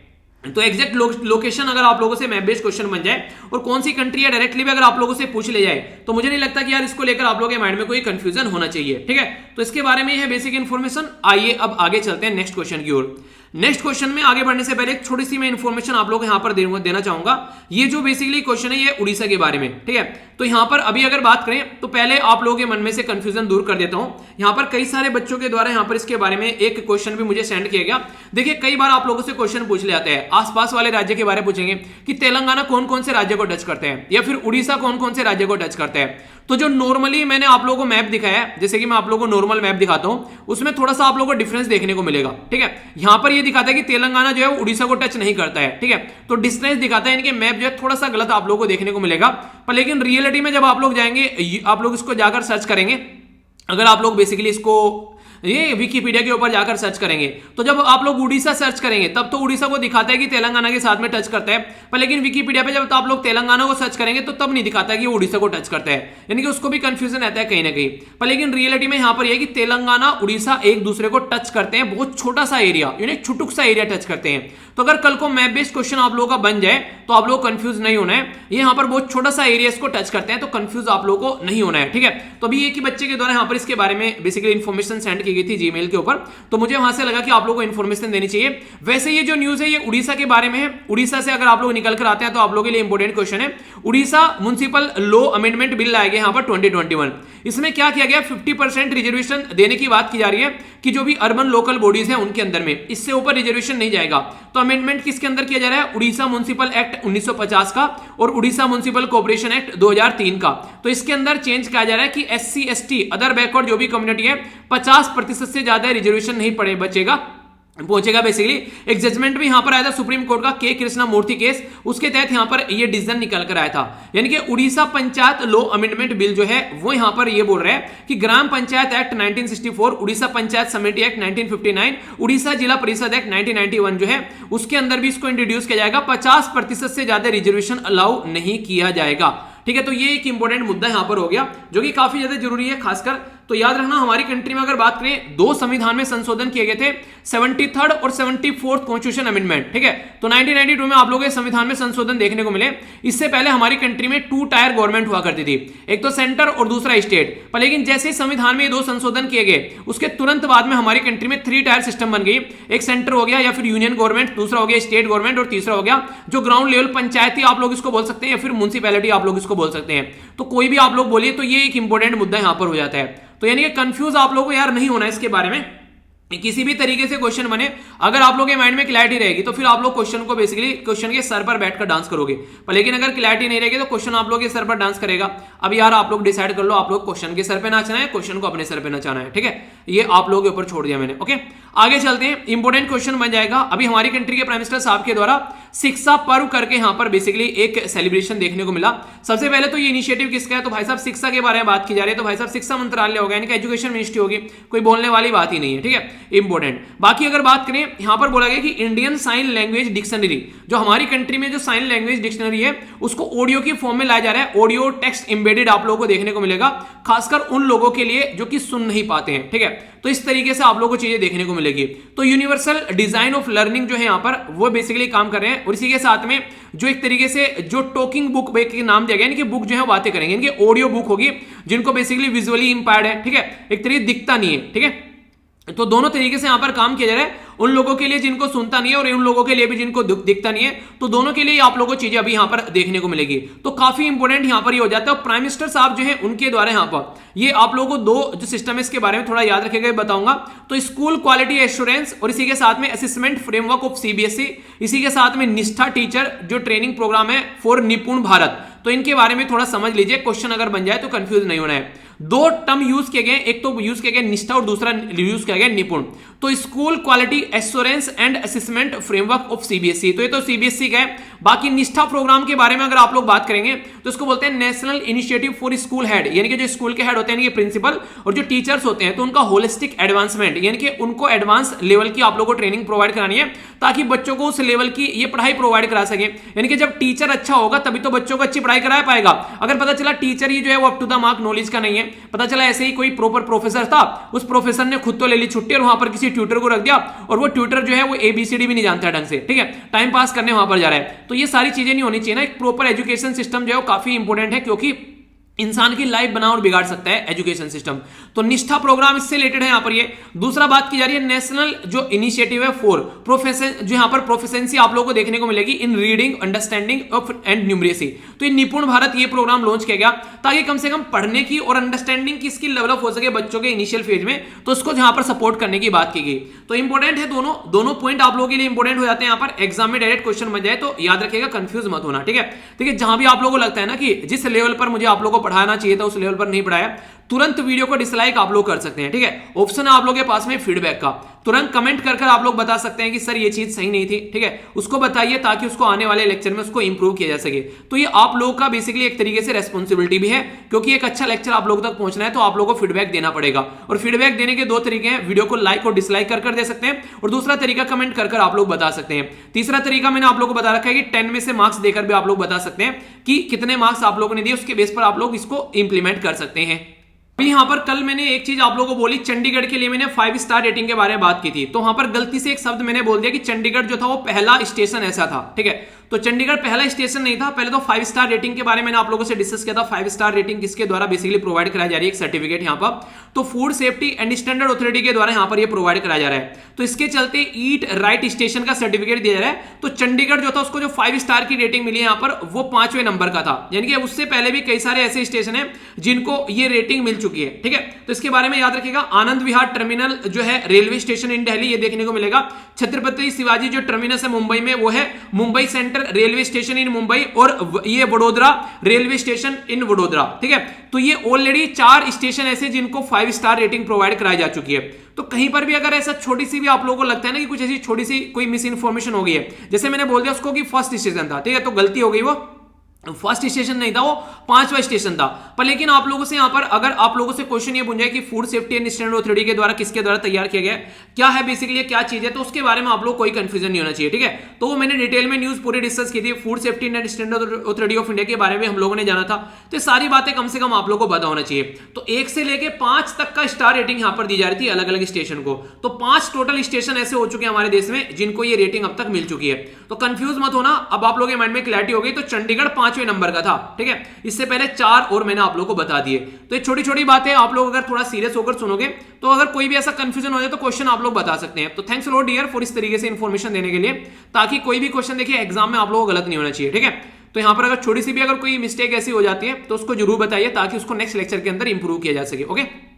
तो एग्जैक्ट लोकेशन अगर आप लोगों से मैप बेस्ड क्वेश्चन बन जाए और कौन सी कंट्री है डायरेक्टली भी अगर आप लोगों से पूछ ले जाए तो मुझे नहीं लगता कि यार इसको लेकर आप लोगों के माइंड में कोई कंफ्यूजन होना चाहिए। ठीक है, तो इसके बारे में है बेसिक इन्फॉर्मेशन। आइए अब आगे चलते हैं नेक्स्ट क्वेश्चन की ओर। नेक्स्ट क्वेश्चन में आगे बढ़ने से पहले एक छोटी सी मैं इन्फॉर्मेशन आप लोग को यहां पर देना चाहूंगा। ये जो बेसिकली क्वेश्चन है ये उड़ीसा के बारे में। ठीक है, तो यहां पर अभी अगर बात करें तो पहले आप लोगों के मन में से कंफ्यूजन दूर कर देता हूं। यहां पर कई सारे बच्चों के द्वारा यहां पर इसके बारे में एक क्वेश्चन भी मुझे सेंड किया गया। देखिए कई बार आप लोगों से क्वेश्चन पूछ ले जाते हैं, आसपास वाले राज्य के बारे में पूछेंगे कि तेलंगाना कौन कौन से राज्य को टच करते हैं या फिर उड़ीसा कौन कौन से राज्य को टच करते हैं। तो जो नॉर्मली मैंने आप लोगों को मैप दिखाया है, जैसे कि मैं आप लोगों को नॉर्मल मैप दिखाता हूं, उसमें थोड़ा सा आप लोगों को डिफरेंस देखने को मिलेगा। ठीक है, यहां पर ये दिखाता है कि तेलंगाना जो है वो उड़ीसा को टच नहीं करता है। ठीक है, तो डिस्टेंस दिखाता है, इनके मैप जो है थोड़ा सा गलत आप लोगों को देखने को मिलेगा। पर लेकिन रियलिटी में जब आप लोग जाएंगे, आप लोग इसको जाकर सर्च करेंगे, अगर आप लोग बेसिकली इसको ये विकिपीडिया के ऊपर जाकर सर्च करेंगे तो जब आप लोग उड़ीसा सर्च करेंगे तब तो उड़ीसा को दिखाता है कि तेलंगाना के साथ में टच करता है। पर लेकिन विकिपीडिया पे जब आप लोग तेलंगाना को सर्च करेंगे तो तब नहीं दिखाता है कि उड़ीसा को टच करता है, यानी कि उसको भी कंफ्यूजन रहता है कहीं ना कहीं। पर लेकिन रियलिटी में यहाँ पर यह कि तेलंगाना उड़ीसा एक दूसरे को टच करते हैं, बहुत छोटा सा एरिया, यानी छुटुक सा एरिया टच करते हैं। तो अगर कल को मैप बेस्ड क्वेश्चन आप लोगों का बन जाए तो आप लोग कंफ्यूज नहीं होना है। ये यहाँ पर बहुत छोटा सा एरिया इसको टच करते हैं तो कंफ्यूज आप लोगों को नहीं होना है। ठीक है, तो अभी एक ही बच्चे के द्वारा यहाँ पर इसके बारे में बेसिकली इन्फॉर्मेशन सेंड की गई थी जीमेल के ऊपर, तो मुझे वहां से लगा कि आप लोगों को इन्फॉर्मेशन देनी चाहिए। वैसे ये जो न्यूज है ये उड़ीसा के बारे में है। उड़ीसा से अगर आप लोग निकल कर आते हैं तो आप लोगों के लिए इंपॉर्टेंट क्वेश्चन है। Orissa municipal law amendment bill लाया गया यहाँ पर 2021। इसमें क्या किया गया, 50% रिजर्वेशन देने की बात की जा रही है कि जो भी अर्बन लोकल बॉडीज हैं उनके अंदर में, इससे ऊपर रिजर्वेशन नहीं जाएगा। तो अमेंडमेंट किसके अंदर किया जा रहा है, उड़ीसा म्युनिसिपल एक्ट 1950 का और उड़ीसा म्युनिसिपल कॉर्पोरेशन एक्ट 2003 का। तो इसके अंदर चेंज किया जा रहा है कि SC ST अदर बैकवर्ड जो भी कम्युनिटी है 50% से ज्यादा रिजर्वेशन नहीं पहुंचेगा बेसिकली। एक जजमेंट भी यहां पर आया था सुप्रीम कोर्ट का के कृष्णा मूर्ति केस, उसके तहत यहां पर ये डिसीजन निकल कर आया था। यानी कि Orissa panchayat law amendment bill जो है वो यहां पर ये बोल रहा है कि ग्राम पंचायत एक्ट 1964, उड़ीसा पंचायत समिति एक्ट 1959, उड़ीसा जिला परिषद एक्ट 1991 जो है उसके अंदर भी इसको इंट्रोड्यूस किया जाएगा। 50% से ज्यादा रिजर्वेशन अलाउ नहीं किया जाएगा। ठीक है, तो ये एक इंपॉर्टेंट मुद्दा यहां पर हो गया जो कि काफी ज्यादा जरूरी है। खासकर तो याद रखना, हमारी कंट्री में अगर बात करें 2 संविधान में संशोधन किए गए थे, 73rd और 74th कॉन्स्टिट्यूशन अमेंडमेंट। ठीक है, तो 1992 में आप लोगों के संविधान में संशोधन देखने को मिले। इससे पहले हमारी कंट्री में 2 टायर गवर्नमेंट हुआ करती थी, एक तो सेंटर और दूसरा स्टेट। पर लेकिन जैसे ही संविधान में ये 2 संशोधन किए गए उसके तुरंत बाद में हमारी कंट्री में 3 टायर सिस्टम बन गई। एक सेंटर हो गया या फिर यूनियन गवर्नमेंट, दूसरा हो गया स्टेट गवर्नमेंट और तीसरा हो गया जो ग्राउंड लेवल पंचायती आप लोग इसको बोल सकते हैं या फिर म्युनिसिपैलिटी आप लोग इसको बोल सकते हैं। तो कोई भी आप लोग बोलिए, तो ये एक इंपॉर्टेंट मुद्दा यहां पर हो जाता है। तो यानी कि कंफ्यूज आप लोगों को यार नहीं होना इसके बारे में, किसी भी तरीके से क्वेश्चन बने अगर आप लोगों के माइंड में क्लैरिटी रहेगी तो फिर आप लोग क्वेश्चन को बेसिकली क्वेश्चन के सर पर बैठकर डांस करोगे। पर लेकिन अगर क्लैरिटी नहीं रहेगी तो क्वेश्चन आप लोग के सर पर डांस करेगा। अब यार आप लोग डिसाइड कर लो, आप लोग क्वेश्चन के सर पे नाचना है, क्वेश्चन को अपने सर पे नचाना है। ठीक है, ये आप लोगों के ऊपर छोड़ दिया मैंने। ओके, आगे चलते हैं। इंपॉर्टेंट क्वेश्चन बन जाएगा। अभी हमारी कंट्री के प्राइम मिनिस्टर साहब के द्वारा शिक्षा पर्व करके यहां पर बेसिकली एक सेलिब्रेशन देखने को मिला। सबसे पहले तो ये इनिशिएटिव किसका है, तो भाई साहब शिक्षा के बारे में बात की जा रही है, तो भाई साहब शिक्षा मंत्रालय होगा, यानी कि एजुकेशन मिनिस्ट्री होगी। कोई बोलने वाली बात ही नहीं है। ठीक है, इंपॉर्टेंट। बाकी अगर बात करें, यहां पर बोला गया कि इंडियन साइन लैंग्वेज डिक्शनरी, जो हमारी कंट्री में जो साइन लैंग्वेज डिक्शनरी है उसको ऑडियो की फॉर्म में लाया जा रहा है। ऑडियो टेक्स्ट एम्बेडेड आप लोगों को देखने को मिलेगा, खासकर उन लोगों के लिए जो कि सुन नहीं पाते हैं। ठीक है, तो इस तरीके से आप लोगों को चीजें देखने को मिलेगी। तो यूनिवर्सल डिजाइन ऑफ लर्निंग जो है यहां पर वो बेसिकली काम कर रहे हैं। और इसी के साथ में जो एक तरीके से जो टॉकिंग बुक के नाम दिया गया, यानी कि बुक जो है बातें करेंगे, यानी कि ऑडियो बुक होगी जिनको बेसिकली विजुअली इंपायर्ड है। ठीक है, एक तरीके दिखता नहीं है। ठीक है, तो दोनों तरीके से यहां पर काम किया जा रहा है, उन लोगों के लिए जिनको सुनता नहीं है और उन लोगों के लिए भी जिनको दिखता नहीं है। तो दोनों के लिए आप लोगों को चीजें अभी यहां पर देखने को मिलेगी। तो काफी इंपॉर्टेंट यहां पर ये हो जाता है। प्राइम मिनिस्टर साहब जो है उनके द्वारा यहां पर ये आप लोगों को 2 जो सिस्टम है इसके बारे में थोड़ा याद रखेगा, बताऊंगा। तो स्कूल क्वालिटी एश्योरेंस और इसी के साथ में असेसमेंट फ्रेमवर्क ऑफ CBSE, इसी के साथ में निष्ठा टीचर जो ट्रेनिंग प्रोग्राम है फॉर निपुण भारत। तो इनके बारे में थोड़ा समझ लीजिए, क्वेश्चन अगर बन जाए तो कंफ्यूज नहीं होना है। 2 टर्म यूज किए गए, एक तो यूज किया गया निष्ठा और दूसरा यूज किया गया निपुण। तो school quality assurance and assessment framework of CBSE, तो ये तो CBSE का है। बाकी निष्ठा प्रोग्राम के बारे में अगर आप लोग बात करेंगे तो इसको बोलते हैं national initiative for school head, यानी कि जो स्कूल के हेड होते हैं, यानी कि प्रिंसिपल और जो टीचर्स होते हैं, तो उनका होलिस्टिक एडवांसमेंट, यानी कि उनको एडवांस लेवल की आप लोग को ट्रेनिंग प्रोवाइड करानी है ताकि बच्चों को उस लेवल की ये पढ़ाई प्रोवाइड करा सके। यानी कि जब टीचर अच्छा होगा तभी तो बच्चों को अच्छी पढ़ाई करा पाएगा। अगर पता चला टीचर ही जो है वो up to the mark knowledge का नहीं है, पता चला ऐसे ही कोई प्रॉपर प्रोफेसर था, उस प्रोफेसर ने खुद तो ले ली छुट्टी और वहां पर किसी ट्यूटर को रख दिया और वो ट्यूटर जो है वो ABCD भी नहीं जानता ढंग से। ठीक है, टाइम पास करने वहां पर जा रहा है। तो ये सारी चीजें नहीं होनी चाहिए ना। एक प्रॉपर एजुकेशन सिस्टम जो है वो काफी इंपॉर्टेंट है, क्योंकि इंसान की लाइफ बना और बिगाड़ सकता है एजुकेशन सिस्टम। तो निष्ठा प्रोग्राम इससे रिलेटेड है यहां पर। ये दूसरा बात की जा रही है नेशनल जो इनिशिएटिव है फॉर प्रोफेशन, जो यहां पर प्रोफिशिएंसी आप लोगों को देखने को मिलेगी इन reading, understanding of and numeracy. तो ये निपुण भारत ये प्रोग्राम लॉन्च किया गया ताकि कम से कम पढ़ने की और अंडरस्टैंडिंग की स्किल डेवलप हो सके बच्चों के इनिशियल फेज में, तो उसको यहां पर सपोर्ट करने की बात की गई। तो इंपॉर्टेंट है, दोनों पॉइंट आप लोगों के लिए इंपॉर्टेंट हो जाते हैं यहां पर। एग्जाम में डायरेक्ट क्वेश्चन बन जाए तो याद रखिएगा, कंफ्यूज मत होना। ठीक है, ठीक है, जहां भी आप लोगों को लगता है ना कि जिस लेवल पर मुझे आप लोगों को पढ़ाना चाहिए था उस लेवल पर नहीं पढ़ाया, तुरंत वीडियो को डिसलाइक आप लोग कर सकते हैं। ठीक है, ऑप्शन है आप लोगों के पास में फीडबैक का, तुरंत कमेंट कर आप लोग बता सकते हैं कि सर ये चीज सही नहीं थी। ठीक है, उसको बताइए ताकि उसको आने वाले लेक्चर में उसको इंप्रूव किया जा सके। तो ये आप लोगों का बेसिकली एक तरीके से रेस्पॉन्सिबिलिटी भी है, क्योंकि एक अच्छा लेक्चर आप लोगों तक पहुंचना है तो आप लोगों को फीडबैक देना पड़ेगा। और फीडबैक देने के 2 तरीके हैं, वीडियो को लाइक और डिसलाइक कर दे सकते हैं, और दूसरा तरीका कमेंट कर आप लोग बता सकते हैं। तीसरा तरीका मैंने आप लोगों को बता रखा है कि 10 में से मार्क्स देकर भी आप लोग बता सकते हैं कि कितने मार्क्स आप लोगों ने दिए, उसके बेस पर आप लोग इसको इंप्लीमेंट कर सकते हैं। अभी यहां पर कल मैंने एक चीज आप लोगों को बोली, चंडीगढ़ के लिए मैंने 5 स्टार रेटिंग के बारे में बात की थी, तो वहां पर गलती से एक शब्द मैंने बोल दिया कि चंडीगढ़ जो था वो पहला स्टेशन ऐसा था। ठीक है, तो चंडीगढ़ पहला स्टेशन नहीं था, पहले तो 5 स्टार रेटिंग के बारे में मैंने आप लोगों से डिस्कस किया था। 5 स्टार रेटिंग किसके द्वारा बेसिकली प्रोवाइड कराई जा रही है, एक सर्टिफिकेट यहां पर, तो food safety and standard authority के द्वारा यहां पर ये प्रोवाइड कराया जा रहा है। तो इसके चलते ईट राइट स्टेशन का सर्टिफिकेट दिया जा रहा है। तो चंडीगढ़ जो था उसको जो 5 स्टार की रेटिंग मिली यहां पर वो 5वें नंबर का था, यानी कि उससे पहले भी कई सारे ऐसे स्टेशन है जिनको ये रेटिंग मिल चुकी है। ठीक है, तो इसके बारे में याद रखिएगा। आनंद विहार टर्मिनल जो है रेलवे स्टेशन इन दिल्ली, ये देखने को मिलेगा। छत्रपति शिवाजी जो टर्मिनस है मुंबई में वो है Mumbai central centre railway station इन मुंबई और ये वडोदरा रेलवे स्टेशन इन वडोदरा, ठीक है। तो ये ऑलरेडी 4 स्टेशन ऐसे जिनको 5 स्टार रेटिंग प्रोवाइड कराई जा चुकी है। तो कहीं पर भी अगर ऐसा छोटी सी भी आप लोगों को लगता है ना कि कुछ ऐसी छोटी सी कोई मिस इन्फॉर्मेशन हो गई है, जैसे मैंने बोल दिया उसको कि फर्स्ट स्टेशन था, ठीक है, तो गलती हो गई, वो फर्स्ट स्टेशन नहीं था, वो 5वां स्टेशन था। पर लेकिन आप लोगों से यहां पर अगर आप लोगों से क्वेश्चन ये पूछ जाए कि food safety and standard authority के द्वारा किसके द्वारा तैयार किया गया, क्या है बेसिकली, क्या चीज है, तो उसके बारे में आप लोग कोई कंफ्यूजन नहीं होना चाहिए, ठीक है। तो वो मैंने डिटेल में न्यूज पूरी डिस्कस की थी, food safety and standard authority of India के बारे में हम लोगों ने जाना था। तो सारी बातें कम से कम आप लोगों को पता होना चाहिए। तो 1 से लेके 5 तक का स्टार रेटिंग यहां पर दी जा रही थी अलग अलग स्टेशन को। तो 5 टोटल स्टेशन ऐसे हो चुके हैं हमारे देश में जिनको ये रेटिंग अब तक मिल चुकी है। तो कंफ्यूज मत होना, अब आप लोगों के माइंड में क्लैरिटी हो गई। तो चंडीगढ़ 5वें नंबर का था, ठीक है, इससे पहले 4 और मैंने आप लोगों को बता दिए। तो ये छोटी छोटी बातें आप लोग अगर थोड़ा सीरियस होकर सुनोगे तो अगर कोई भी ऐसा कंफ्यूजन हो जाए तो क्वेश्चन आप लोग बता सकते हैं। तो थैंक्स लॉट डियर फॉर इस तरीके से इंफॉर्मेशन देने के लिए, ताकि कोई भी क्वेश्चन देखिए एग्जाम में आप लोगों को गलत नहीं होना चाहिए, ठीक है। तो यहां पर अगर छोटी सी भी अगर कोई मिस्टेक ऐसी हो जाती है तो उसको जरूर बताइए ताकि उसको नेक्स्ट लेक्चर के अंदर इंप्रूव किया जा सके, ओके।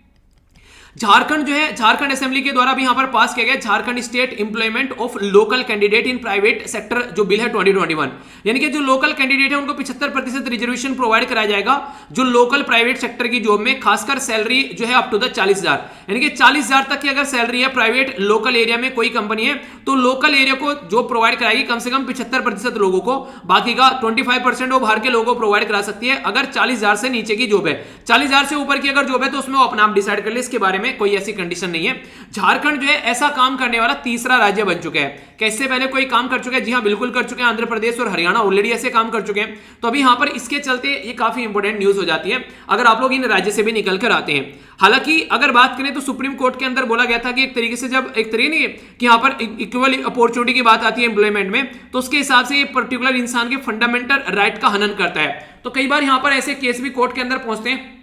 झारखंड जो है, झारखंड असेंबली के द्वारा भी यहां पर पास किया गया Jharkhand state employment of local candidate in private sector जो बिल है 2021, यानी कि जो लोकल कैंडिडेट है उनको 75% रिजर्वेशन प्रोवाइड कराया जाएगा जो लोकल प्राइवेट सेक्टर की जॉब में, खासकर सैलरी जो है अप टू द 40,000, यानी कि 40,000 तक की अगर सैलरी है प्राइवेट लोकल एरिया में कोई कंपनी है तो लोकल एरिया को जॉब प्रोवाइड कराएगी कम से कम 75% लोगों को, बाकी का 25% वो बाहर के लोगों को प्रोवाइड करा सकती है अगर 40,000 से नीचे की जॉब है। 40,000 से ऊपर की अगर जॉब है तो उसमें वो अपना आप डिसाइड कर ले, इसके बारे में कोई ऐसी कंडीशन नहीं है। झारखंड जो है ऐसा काम करने वाला तीसरा राज्य बन चुका है। क्या इससे पहले कोई काम कर चुका है? जी हां, बिल्कुल कर चुके हैं। आंध्र प्रदेश और हरियाणा ऑलरेडी ऐसे काम कर चुके हैं। तो अभी यहां पर इसके चलते ये काफी इंपॉर्टेंट न्यूज हो जाती है अगर आप लोग इन राज्य से भी निकल कर आते हैं। हालांकि अगर बात करें तो सुप्रीम कोर्ट के अंदर बोला गया था कि एक तरीके से जब एक तरीके नहीं कि यहां पर इक्वल अपॉर्चुनिटी की बात आती है एम्प्लॉयमेंट में, तो उसके हिसाब से ये पर्टिकुलर इंसान के फंडामेंटल राइट का हनन करता है। तो कई बार यहां पर ऐसे केस भी कोर्ट के अंदर पहुंचते हैं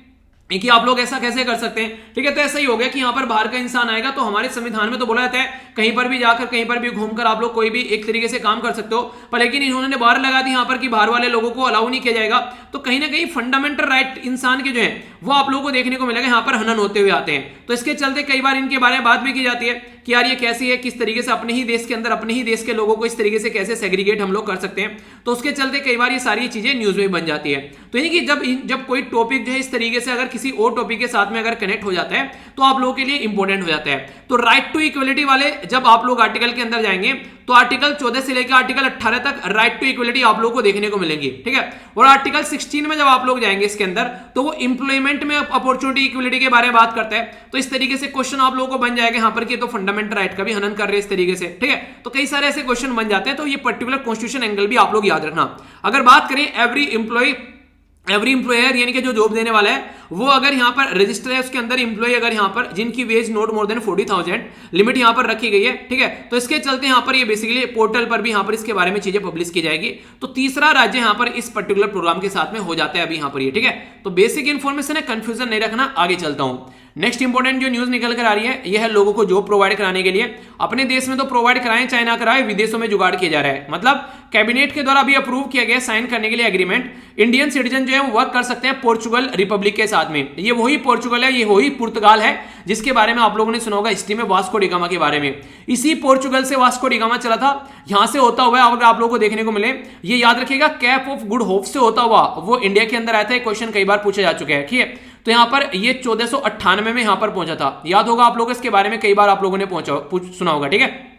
कि आप लोग ऐसा कैसे कर सकते हैं, ठीक है। तो ऐसा ही हो गया कि यहां पर बाहर का इंसान आएगा तो हमारे संविधान में तो बोला जाता है कहीं पर भी जाकर कहीं पर भी घूमकर आप लोग कोई भी एक तरीके से काम कर सकते हो, पर लेकिन इन्होंने बाहर लगा दी यहां पर कि बाहर वाले लोगों को अलाउ नहीं किया जाएगा। तो कहीं ना कहीं फंडामेंटल राइट इंसान के जो है वो आप लोगों को देखने को मिलेगा यहां पर हनन होते हुए आते हैं। तो इसके चलते कई बार इनके बारे में बात भी की जाती है कि यार ये कैसी है, किस तरीके से अपने ही देश के अंदर अपने ही देश के लोगों को इस तरीके से कैसे सेग्रीगेट हम लोग कर सकते हैं। तो उसके चलते कई बार ये सारी चीजें न्यूज में बन जाती है। तो यानी कि जब कोई टॉपिक जो है इस तरीके से अगर किसी और टॉपिक के साथ में अगर कनेक्ट हो जाता है तो आप लोगों के लिए इंपॉर्टेंट हो जाता है। तो राइट टू इक्वलिटी वाले जब आप लोग आर्टिकल के अंदर जाएंगे तो आर्टिकल 14 से लेकर आर्टिकल 18 तक राइट टू इक्वलिटी आप लोगों को देखने को मिलेंगी, ठीक है। और आर्टिकल 16 में जब आप लोग जाएंगे इसके अंदर तो वो इंप्लॉयमेंट में अपॉर्चुनिटी इक्वलिटी के बारे में बात करता है। तो इस तरीके से क्वेश्चन आप लोगों को बन जाएगा यहां पर कि तो फंडामेंटल राइट का भी हनन कर रहे हैं इस तरीके से, ठीक है। तो कई सारे ऐसे क्वेश्चन बन जाते हैं। तो ये पर्टिकुलर कॉन्स्टिट्यूशन एंगल भी आप लोग याद रखना। अगर बात करें एवरी एम्प्लॉयर यानी कि जो जॉब देने वाला है वो अगर यहां पर रजिस्टर है उसके अंदर एम्प्लॉय अगर यहां पर जिनकी veg not more than 40,000 limit यहां पर रखी गई है, ठीक है। तो इसके चलते यहां पर ये बेसिकली पोर्टल पर भी यहां पर इसके बारे में चीजें पब्लिश की जाएगी। तो तीसरा राज्य यहां पर इस पर्टिकुलर प्रोग्राम के साथ में हो जाता है अभी यहां पर ये, ठीक है। तो बेसिक इंफॉर्मेशन है, कंफ्यूजन नहीं रखना। आगे चलता हूं। नेक्स्ट इंपॉर्टेंट जो न्यूज निकल कर आ रही है यह है लोगों को जॉब प्रोवाइड कराने के लिए। अपने देश में तो प्रोवाइड कराएं चाहे ना कराएं, विदेशों में जुगाड़ किया जा रहा है। मतलब कैबिनेट के द्वारा अभी अप्रूव किया गया साइन करने के लिए एग्रीमेंट। इंडियन सिटीजन जो है वो वर्क कर सकते हैं पोर्चुगल रिपब्लिक के साथ में। ये वही पोर्चुगल है, ये वही पुर्तगाल है जिसके बारे में आप लोगों ने सुना होगा हिस्ट्री में वास्को डी गामा के बारे में। इसी पोर्चुगल से वास्को डी गामा चला था, यहां से होता हुआ अगर आप लोगों को देखने को मिले, ये याद रखिएगा कैप ऑफ गुड होप से होता हुआ वो इंडिया के अंदर आया था। क्वेश्चन कई बार पूछा जा चुका है, ठीक है। तो यहां पर ये 1498 में यहां पर पहुंचा था, याद होगा आप लोगों को, इसके बारे में कई बार आप लोगों ने सुना होगा, ठीक है।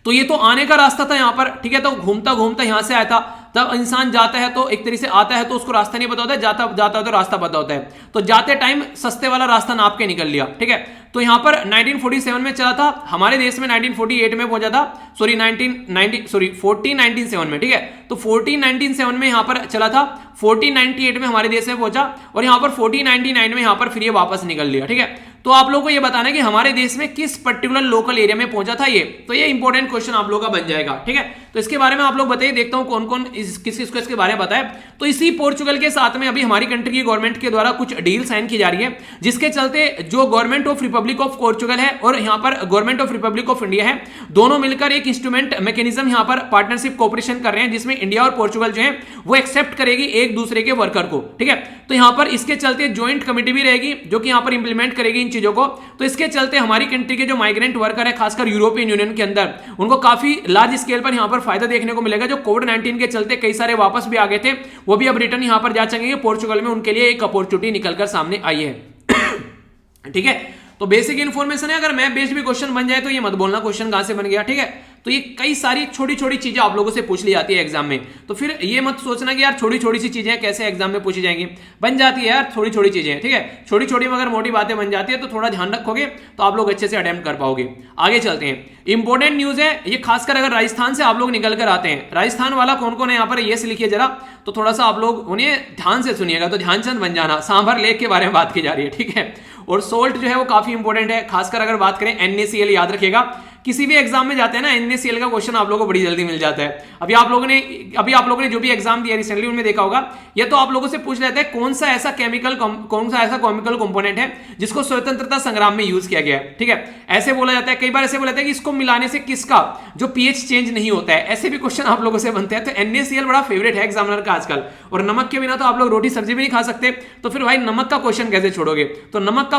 तो ये तो आने का रास्ता था यहां पर, ठीक है। तो घूमता घूमता यहां से आया था। तब इंसान जाता है तो एक तरीके से आता है तो उसको रास्ता नहीं पता होता है, जाता है तो रास्ता पता होता है। तो जाते टाइम सस्ते वाला रास्ता नाप के निकल लिया, ठीक है। तो यहां पर 1947 में चला था, हमारे देश में 1948 में पहुंचा था, 1497 में, ठीक है। तो 1497 में यहां पर चला था, 1498 में हमारे देश में पहुंचा और यहां पर 1499 में यहां पर फिर ये वापस निकल लिया, ठीक है। तो आप लोगों को ये बताना है कि हमारे देश में किस पर्टिकुलर लोकल एरिया में पहुंचा था ये। तो ये इंपॉर्टेंट क्वेश्चन आप लोगों का बन जाएगा, ठीक है। तो इसके बारे में आप लोग बताइए, देखता हूं कौन कौन किस किसको इसके बारे में बताए। तो इसी पोर्चुगल के साथ में अभी हमारी कंट्री की गवर्नमेंट के द्वारा कुछ डील साइन की जा रही है, जिसके चलते जो government of Republic of Portugal है और यहां पर government of Republic of India है, दोनों मिलकर एक इंस्ट्रूमेंट मैकेनिज्म यहां पर पार्टनरशिप कोऑपरेशन कर रहे हैं, जिसमें इंडिया और पोर्चुगल जो है वो एक्सेप्ट करेगी एक दूसरे के वर्कर को, ठीक है। तो यहां पर इसके चलते ज्वाइंट कमेटी भी रहेगी जो कि यहां पर इंप्लीमेंट करेगी इन चीजों को। तो इसके चलते हमारी कंट्री के जो माइग्रेंट वर्कर है खासकर यूरोपियन यूनियन के अंदर, उनको काफी लार्ज स्केल पर यहां पर फायदा देखने को मिलेगा। जो कोविड-19 के चलते कई सारे वापस भी आ गए थे, वो भी अब रिटर्न यहां पर जा सकेंगे पोर्चुगल में, उनके लिए एक अपॉर्चुनिटी निकलकर सामने आई है। ठीक है, तो बेसिक इन्फॉर्मेशन है। अगर मैप बेस्ड भी क्वेश्चन बन जाए तो ये मत बोलना क्वेश्चन कहां से बन गया। ठीक है, तो ये कई सारी छोटी छोटी चीजें आप लोगों से पूछ ली जाती है एग्जाम में, तो फिर ये मत सोचना कि यार छोटी छोटी सी चीजें कैसे एग्जाम में पूछी जाएंगी, बन जाती है यार थोड़ी छोटी चीजें। ठीक है, छोटी छोटी मगर मोटी बातें बन जाती है, तो थोड़ा ध्यान रखोगे तो आप लोग अच्छे से अटेम्प्ट कर पाओगे। आगे चलते हैं, इंपॉर्टेंट न्यूज है ये, खासकर अगर राजस्थान से आप लोग निकल कर आते हैं। राजस्थान वाला कौन कौन है यहाँ पर ये से लिखिए जरा, तो थोड़ा सा आप लोग उन्हें ध्यान से सुनिएगा, तो ध्यानचंद बन जाना। सांभर लेक के बारे में बात की जा रही है। ठीक है, और सोल्ट जो है वो काफी इंपॉर्टेंट है, खासकर अगर बात करें NaCl, याद रखिएगा किसी भी एग्जाम में जाते हैं ना NaCl का क्वेश्चन आप लोगों को बड़ी जल्दी मिल जाता है। अभी आप लोगों ने जो भी एग्जाम दिया रिसेंटली उनमें देखा होगा, ये तो आप लोगों से पूछ लेते हैं कौन सा ऐसा केमिकल कंपोनेंट है जिसको स्वतंत्रता संग्राम में यूज किया गया है। ठीक है, ऐसे बोला जाता है, कई बार ऐसे बोला जाता है कि इसको मिलाने से किसका जो pH चेंज नहीं होता है, ऐसे भी क्वेश्चन आप लोगों से बनते हैं। तो NaCl बड़ा फेवरेट है एग्जामिनर का आजकल, और नमक के बिना तो आप लोग रोटी सब्जी भी नहीं खा सकते, तो फिर भाई नमक का क्वेश्चन कैसे छोड़ोगे। तो नमक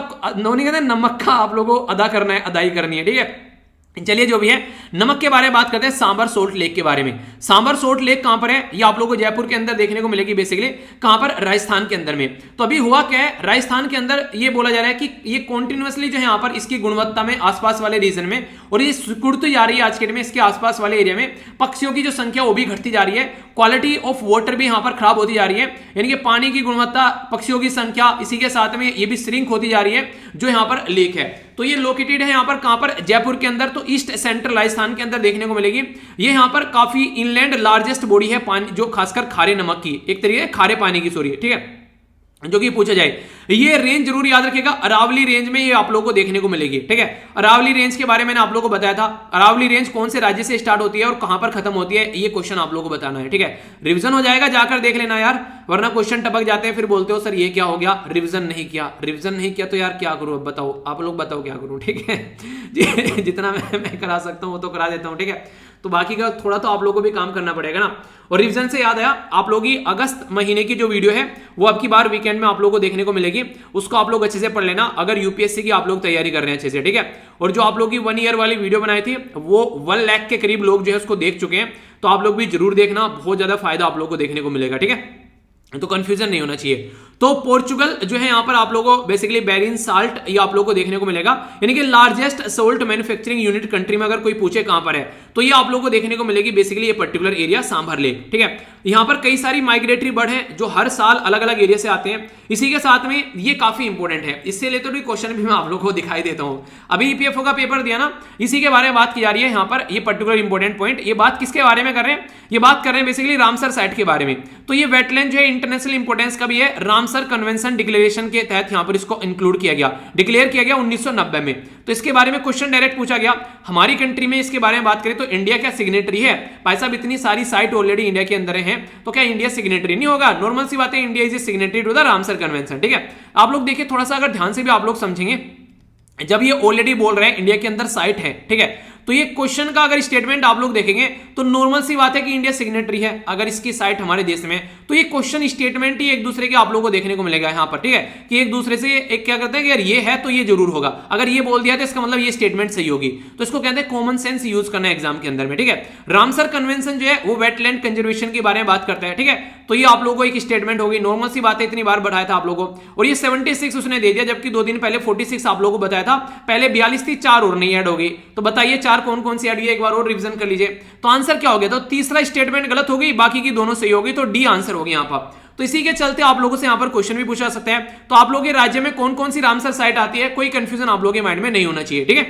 का आप लोगों को अदाई करनी है। ठीक है, चलिए जो भी है नमक के बारे में बात करते हैं, सांबर सोल्ट लेक के बारे में। सांबर सोल्ट लेक कहां पर है, ये आप लोगों को जयपुर के अंदर देखने को मिलेगी। बेसिकली कहां पर, राजस्थान के अंदर में। तो अभी हुआ क्या है, राजस्थान के अंदर ये बोला जा रहा है कि ये कॉन्टिन्यूअसली जो है यहाँ पर इसकी गुणवत्ता में आसपास वाले रीजन में, और ये सिकुड़ती जा रही है आज के डेट में, इसके आसपास वाले एरिया में पक्षियों की जो संख्या वो भी घटती जा रही है, क्वालिटी ऑफ वाटर भी यहाँ पर खराब होती जा रही है, यानी कि पानी की गुणवत्ता, पक्षियों की संख्या, इसी के साथ में ये भी श्रिंक होती जा रही है जो यहाँ पर लेक है। तो ये लोकेटेड है यहाँ पर कहां पर, जयपुर के अंदर, तो ईस्ट सेंट्रल राजस्थान के अंदर देखने को मिलेगी। ये यहाँ पर काफी इनलैंड लार्जेस्ट बॉडी है पानी, जो खासकर खारे नमक की, एक तरीके खारे पानी की, सॉरी। ठीक है, जो कि पूछा जाए, ये रेंज जरूर याद रखिएगा, अरावली रेंज में ये आप लोगों को देखने को मिलेगी। ठीक है, अरावली रेंज के बारे में मैंने आप लोगों को बताया था, अरावली रेंज कौन से राज्य से स्टार्ट होती है और कहां पर खत्म होती है, ये क्वेश्चन आप लोगों को बताना है। ठीक है, रिवीजन हो जाएगा, जाकर देख लेना यार, वरना क्वेश्चन टपक जाते हैं, फिर बोलते हो सर ये क्या हो गया, रिवीजन नहीं किया तो यार क्या करूं, बताओ आप लोग बताओ क्या करूं। ठीक है, जितना मैं करा सकता हूं वो तो करा देता हूं। ठीक है, तो बाकी का थोड़ा तो आप लोगों को भी काम करना पड़ेगा ना। और रिवीजन से याद आया, आप लोगों की अगस्त महीने की जो वीडियो है वो अब की बार वीकेंड में आप लोगों को देखने को मिलेगी, उसको आप लोग अच्छे से पढ़ लेना अगर यूपीएससी की आप लोग तैयारी कर रहे हैं अच्छे से। ठीक है, और जो आप लोग की 1 ईयर वाली वीडियो बनाई थी वो 1 लाख के करीब लोग जो है उसको देख चुके हैं, तो आप लोग भी जरूर देखना, बहुत ज्यादा फायदा आप लोग को देखने को मिलेगा। ठीक है, तो कंफ्यूजन नहीं होना चाहिए। तो पोर्चुगल जो है यहां पर आप लोगों को बेसिकली बेरिन साल्ट ये आप लोगों को देखने को मिलेगा, यानी कि largest salt manufacturing unit country में अगर कोई पूछे कहां पर है तो ये आप लोगों को देखने को मिलेगी बेसिकली ये पर्टिकुलर एरिया सांभर लेक। ठीक है, यहां पर कई सारी माइग्रेटरी बर्ड हैं जो हर साल अलग अलग एरिया से आते हैं। इसी के साथ में ये काफी इंपॉर्टेंट है, इससे रिलेटेड क्वेश्चन भी मैं आप लोगों को दिखाई देता हूं। अभी ईपीएफओ का पेपर दिया ना, इसी के बारे में बात की जा रही है यहां पर, ये पर्टिकुलर इंपॉर्टेंट पॉइंट। ये बात किसके बारे में कर रहे हैं, ये बात कर रहे हैं बेसिकली रामसर साइट के बारे में। तो ये वेटलैंड जो है इंटरनेशनल इंपोर्टेंस का भी है, रामसर कन्वेंशन डिक्लेरेशन के तहत यहां पर इसको इंक्लूड किया गया, डिक्लेयर किया गया 1990 में। तो इसके बारे में क्वेश्चन डायरेक्ट पूछा गया, हमारी कंट्री में इसके बारे में बात करें तो इंडिया क्या सिग्नेटरी है? भाई साहब इतनी सारी साइट ऑलरेडी इंडिया के अंदर हैं, तो क्या इंडिया सिग्नेटरी नहीं होगा? नॉर्मल सी बात है, India is a signatory to the Ramsar convention. ठीक है, आप लोग देखिए थोड़ा सा अगर ध्यान से भी आप लोग समझेंगे, जब ये ऑलरेडी बोल रहे हैं इंडिया के अंदर साइट है, ठीक है, तो ये क्वेश्चन का अगर स्टेटमेंट आप लोग देखेंगे तो नॉर्मल सी बात है कि इंडिया सिग्नेटरी है अगर इसकी साइट हमारे देश में, तो ये क्वेश्चन स्टेटमेंट ही एक दूसरे के आप लोगों को देखने को मिलेगा यहाँ पर। ठीक है, कि एक दूसरे से एक क्या करते हैं कि यार ये है तो ये जरूर होगा, अगर ये बोल दिया तो इसका मतलब ये स्टेटमेंट सही होगी, तो इसको कहते हैं कॉमन सेंस यूज करना एग्जाम के अंदर में। ठीक है, रामसर कन्वेंशन जो है वो वेटलैंड कंजर्वेशन के बारे में बात करता है। ठीक है, तो ये आप लोगों को एक स्टेटमेंट होगी, नॉर्मल सी बात है, इतनी बार बढ़ाया था आप लोगों को, और ये 76 उसने दे दिया, जबकि 2 दिन पहले 46 आप लोगों को बताया था, पहले 42 थी, 4 और नहीं ऐड होगी। तो बताइए 4 कौन कौन सी ऐड हुई, एक बार और रिवीजन कर लीजिए। तो आंसर क्या हो गया, तो तीसरा स्टेटमेंट गलत हो गई, बाकी की दोनों सही होगी, तो डी आंसर होगी यहां पर। तो इसी के चलते आप लोगों से यहां पर क्वेश्चन भी पूछा सकते हैं, तो आप लोगों के राज्य में कौन कौन सी रामसर साइट आती है, कोई कंफ्यूजन आप लोगों के माइंड में नहीं होना चाहिए। ठीक है,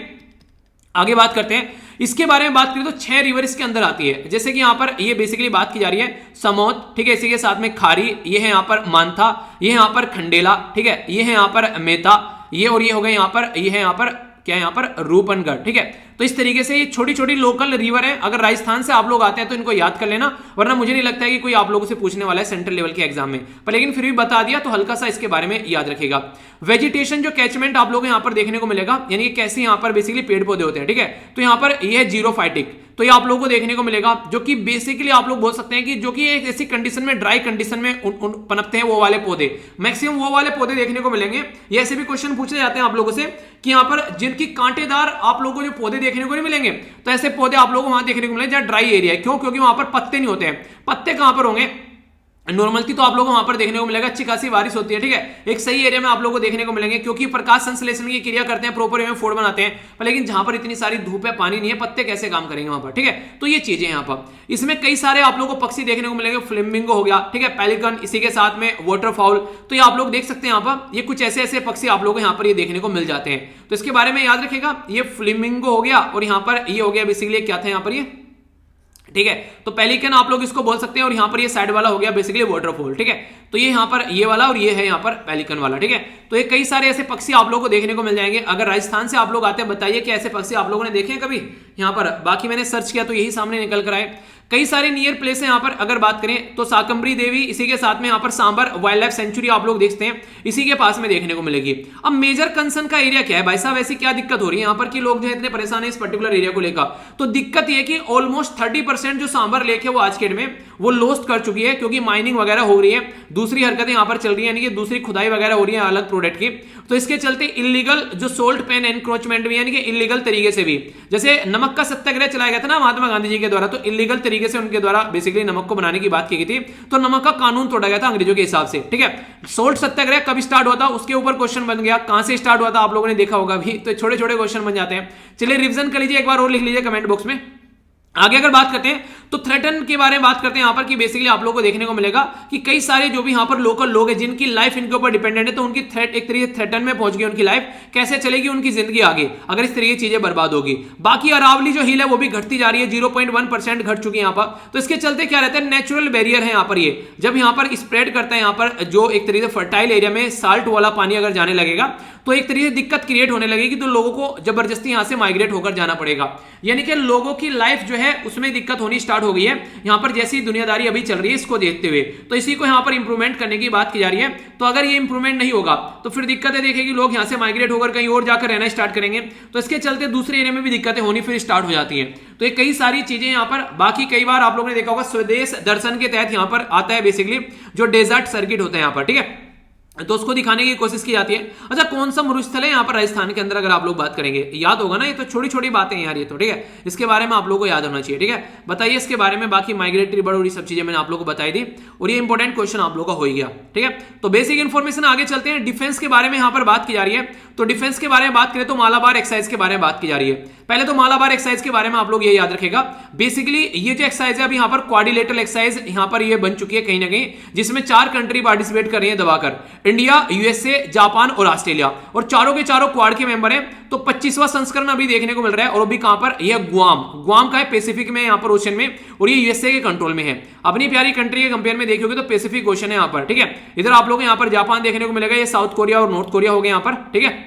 आगे बात करते हैं, इसके बारे में बात करें तो 6 रिवर इसके अंदर आती है, जैसे कि यहां पर ये बेसिकली बात की जा रही है समोत, ठीक है, इसी के साथ में खारी, ये है यहां पर मानथा, ये यहां पर खंडेला, ठीक है, ये है यहां पर मेहता, ये और ये हो गए यहां पर, ये है यहां पर क्या है यहाँ पर रूपनगढ़। ठीक है, तो इस तरीके से ये छोटी छोटी लोकल रिवर है, अगर राजस्थान से आप लोग आते हैं तो इनको याद कर लेना, वरना मुझे नहीं लगता है कि कोई आप लोगों से पूछने वाला है सेंट्रल लेवल के एग्जाम में, पर लेकिन फिर भी बता दिया तो हल्का सा इसके बारे में याद रखिएगा। वेजिटेशन जो कैचमेंट आप लोग यहाँ पर देखने को मिलेगा, यानी कि कैसे यहाँ पर बेसिकली पेड़ पौधे होते हैं। ठीक है, तो यहाँ पर ये है जीरोफाइटिक, तो ये आप लोगों को देखने को मिलेगा, जो कि बेसिकली आप लोग बोल सकते हैं कि जो कि एक ऐसी कंडीशन में, ड्राई कंडीशन में पनपते हैं वो वाले पौधे, मैक्सिमम वो वाले पौधे देखने को मिलेंगे। ये ऐसे भी क्वेश्चन पूछे जाते हैं आप लोगों से कि यहाँ पर जिनकी कांटेदार आप लोगों को जो पौधे देखने को नहीं मिलेंगे, तो ऐसे पौधे आप लोगों को वहां देखने को मिलेंगे जहां ड्राई एरिया है। क्यों? क्योंकि वहां पर पत्ते नहीं होते हैं। पत्ते कहां पर होंगे? नॉर्मली तो आप लोगों को वहां पर देखने को मिलेगा, अच्छी खासी बारिश होती है, ठीक है, एक सही एरिया में आप लोगों को देखने को मिलेंगे, क्योंकि प्रकाश संश्लेषण की क्रिया करते हैं, प्रॉपर वे में फूड बनाते हैं। पर लेकिन जहां पर इतनी सारी धूप है, पानी नहीं है, पत्ते कैसे काम करेंगे वहां पर, ठीक है। तो ये चीजें यहाँ पर, इसमें कई सारे आप लोगों को पक्षी देखने को मिलेंगे, फ्लेमिंगो हो गया, ठीक है, पेलिकन, इसी के साथ में वाटरफाउल। तो ये आप लोग देख सकते हैं यहाँ पर, ये कुछ ऐसे ऐसे पक्षी आप लोगों को यहाँ पर ये देखने को मिल जाते हैं। तो इसके बारे में याद रखिएगा, ये फ्लेमिंगो हो गया और यहाँ पर ये हो गया बेसिकली क्या था यहाँ पर ये, ठीक है। तो पेलिकन आप लोग इसको बोल सकते हैं, और यहां पर ये साइड वाला हो गया बेसिकली वाटरफॉल, ठीक है। तो ये यहां पर ये वाला और ये है यहां पर पेलिकन वाला, ठीक है। तो ये कई सारे ऐसे पक्षी आप लोगों को देखने को मिल जाएंगे। अगर राजस्थान से आप लोग आते हैं, बताइए कि ऐसे पक्षी आप लोगों ने देखे हैं कभी यहां पर? बाकी मैंने सर्च किया तो यही सामने निकल कर आए। कई सारे नियर प्लेस है यहाँ पर, अगर बात करें तो शाकंभरी देवी, इसी के साथ में यहाँ पर सांबर वाइल्ड लाइफ सेंचुरी आप लोग देखते हैं, इसी के पास में देखने को मिलेगी। अब मेजर कंसर्न का एरिया क्या है भाई साहब, ऐसी क्या दिक्कत हो रही है यहाँ पर कि लोग जो है इतने परेशान है इस पर्टिकुलर एरिया को लेकर? तो दिक्कत ये कि ऑलमोस्ट 30% जो सांबर लेक है वो आज के डेट में वो लॉस्ट कर चुकी है, क्योंकि माइनिंग वगैरह हो रही है, दूसरी हरकतें यहाँ पर चल रही है, यानी कि दूसरी खुदाई वगैरह हो रही है अलग प्रोडक्ट की। तो इसके चलते इलीगल जो सोल्ट पेन एनक्रोचमेंट भी, यानी कि इलीगल तरीके से भी, जैसे नमक का सत्याग्रह चलाया गया था ना महात्मा गांधी जी के द्वारा, तो इलीगल तरीके से उनके द्वारा बेसिकली नमक को बनाने की बात की गई थी, तो नमक का कानून तोड़ा गया था अंग्रेजों के हिसाब से, ठीक है। सोल्ट सत्याग्रह कब स्टार्ट हुआ था उसके ऊपर क्वेश्चन बन गया, कहां से स्टार्ट हुआ था आप लोगों ने देखा होगा भी, तो छोटे छोटे क्वेश्चन बन जाते हैं। चलिए रिवीजन कर लीजिए एक बार और, लिख लीजिए कमेंट बॉक्स में। आगे अगर बात करते हैं तो थ्रेटन के बारे में बात करते हैं यहाँ पर, कि बेसिकली आप लोगों को देखने को मिलेगा कि कई सारे जो भी यहाँ पर लोकल लोग हैं जिनकी लाइफ इनके ऊपर डिपेंडेंट है, तो उनकी थ्रेट एक तरीके से थ्रेटन में पहुंच गई, उनकी लाइफ कैसे चलेगी, उनकी जिंदगी आगे अगर इस तरीके की चीजें बर्बाद होगी। बाकी अरावली जो हिल है वो भी घटती जा रही है, 0.1% घट चुकी है यहाँ पर। तो इसके चलते क्या रहता है, नेचुरल बैरियर है यहाँ पर, ये जब यहाँ पर स्प्रेड करता है यहाँ पर जो एक तरीके से फर्टाइल एरिया में साल्ट वाला पानी अगर जाने लगेगा तो एक तरीके से दिक्कत क्रिएट होने लगेगी, तो लोगों को जबरदस्ती यहां से माइग्रेट होकर जाना पड़ेगा, यानी कि लोगों की लाइफ जो है उसमें दिक्कत होनी स्टार्ट हो गई है यहां पर, जैसी दुनियादारी अभी चल रही है इसको देखते हुए। तो इसी को यहां पर इंप्रूवमेंट करने की बात की जा रही है। तो अगर ये इंप्रूवमेंट नहीं होगा तो फिर दिक्कतें देखेगी, लोग यहां से माइग्रेट होकर कहीं और जाकर रहना स्टार्ट करेंगे, तो इसके चलते दूसरे एरिया में भी दिक्कतें होनी फिर स्टार्ट हो जाती है। तो ये कई सारी चीजें यहां पर, बाकी कई बार आप लोगों ने देखा होगा स्वदेश दर्शन के तहत यहां पर आता है बेसिकली जो डेजर्ट सर्किट होता है यहां पर, ठीक है, तो उसको दिखाने की कोशिश की जाती है। अच्छा, कौन सा मरुस्थल है यहाँ पर राजस्थान के अंदर, अगर आप लोग बात करेंगे याद होगा ना, ये तो छोटी छोटी बातें हैं यार ये तो, ठीक है, इसके बारे में आप लोगों को याद होना चाहिए, ठीक है। बताइए इसके बारे में, बाकी माइग्रेटरी बर्ड और ये सब चीजें मैंने आप लोगों को बताई दी, और ये इंपॉर्टेंट क्वेश्चन आप लोगों का हो गया, ठीक है। तो बेसिक इन्फॉर्मेशन आगे चलते हैं। डिफेंस के बारे में यहाँ पर बात की जा रही है, तो डिफेंस के बारे में बात करें तो मालाबार एक्सरसाइज के बारे में बात की जा रही है। पहले तो मालाबार एक्सरसाइज के बारे में आप लोग ये याद रखेगा, बेसिकली ये जो एक्सरसाइज है अभी यहाँ पर क्वाड्रिलेटरल एक्सरसाइज यहाँ पर ये बन चुकी है कहीं ना कहीं, जिसमें 4 कंट्री पार्टिसिपेट कर रही है दबाकर, इंडिया, यूएसए, जापान और ऑस्ट्रेलिया, और चारों के चारों क्वाड के मेंबर हैं। तो 25वां संस्करण अभी देखने को मिल रहा है, और अभी कहां पर, यह गुआम का है, पैसिफिक में यहाँ पर ओशन में, और ये यूएसए के कंट्रोल में है। अपनी प्यारी कंट्री के कंपेयर में देखोगे तो पैसिफिक ओशन है यहाँ पर, ठीक है। इधर आप लोग यहाँ पर जापान देखने को मिलेगा, ये साउथ कोरिया और नॉर्थ कोरिया हो गया यहाँ पर, ठीक है।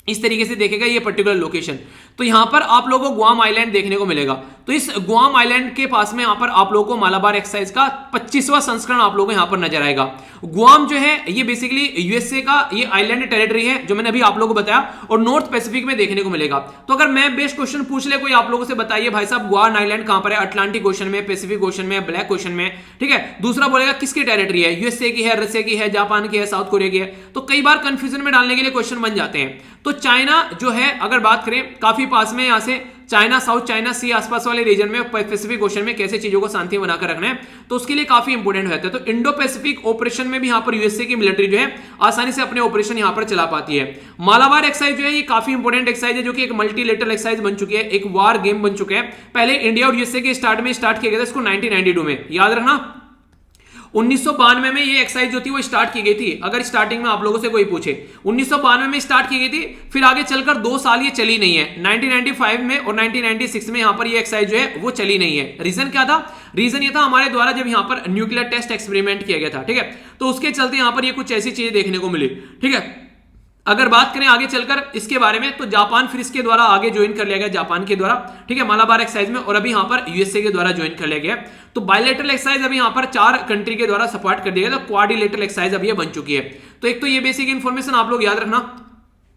इस तरीके से देखेगा ये पर्टिकुलर लोकेशन। तो यहां पर आप लोगों को गुआम आइलैंड देखने को मिलेगा। तो इस गुआम आइलैंड के पास में यहां पर आप लोगों को मालाबार एक्सरसाइज का 25वां संस्करण आप लोगों को यहां पर नजर आएगा। गुआम जो है ये बेसिकली यूएसए का ये आइलैंड टेरिटरी है, जो मैंने अभी आप लोगों को बताया, और नॉर्थ पैसिफिक में देखने को मिलेगा। तो अगर मैं बेस्ट क्वेश्चन पूछ ले कोई आप लोगों से, बताइए भाई साहब गुआम आइलैंड कहां पर है, अटलांटिक ओशन में, पैसिफिक ओशन में, ब्लैक ओशन में, ठीक है। दूसरा बोलेगा किसकी टेरिटरी है, यूएसए की है, रशिया की है, जापान की है, साउथ कोरिया की है। तो कई बार कंफ्यूजन में डालने के लिए क्वेश्चन बन जाते हैं। तो चाइना जो है अगर बात करें काफी पास में यहां से, चाइना, साउथ चाइना सी आसपास वाले रीजन में, पैसिफिक ओशन में कैसे चीजों को शांति बनाकर रखना है, तो उसके लिए काफी इंपोर्टेंट होता है। तो इंडो पैसिफिक ऑपरेशन में भी यहां पर यूएसए की मिलिट्री जो है आसानी से अपने ऑपरेशन यहां पर चला पाती है। मालाबार एक्सरसाइज जो है ये काफी इंपोर्टेंट एक्सरसाइज है, जो कि एक मल्टीलेटरल एक्सरसाइज बन चुकी है, एक वार गेम बन चुका है। पहले इंडिया और यूएसए के स्टार्ट किया गया था इसको 1992 में, याद रखना। 1992 में ये एक्सरसाइज जो थी वो स्टार्ट की गई थी। अगर स्टार्टिंग में आप लोगों से कोई पूछे 1992 में स्टार्ट की गई थी, फिर आगे चलकर 2 साल ये चली नहीं है। 1995 में और 1996 में यहां पर ये एक्सरसाइज जो है वो चली नहीं है। रीजन क्या था? रीजन ये था हमारे द्वारा जब यहां पर न्यूक्लियर टेस्ट एक्सपेरिमेंट किया गया था, ठीक है, तो उसके चलते यहां पर ये कुछ ऐसी चीजें देखने को मिली, ठीक है। अगर बात करें आगे चलकर इसके बारे में, तो जापान फिर इसके द्वारा आगे ज्वाइन कर लिया गया, जापान के द्वारा, ठीक है, मालाबार एक्सरसाइज में, और अभी यहां पर यूएसए के द्वारा ज्वाइन कर लिया गया। तो बायलैटरल एक्सरसाइज अभी यहां पर 4 कंट्री के द्वारा सपोर्ट कर दिया गया, तो क्वाड्रिलेटरल एक्सरसाइज अभी बन चुकी है। तो एक तो ये बेसिक इंफॉर्मेशन आप लोग याद रखना।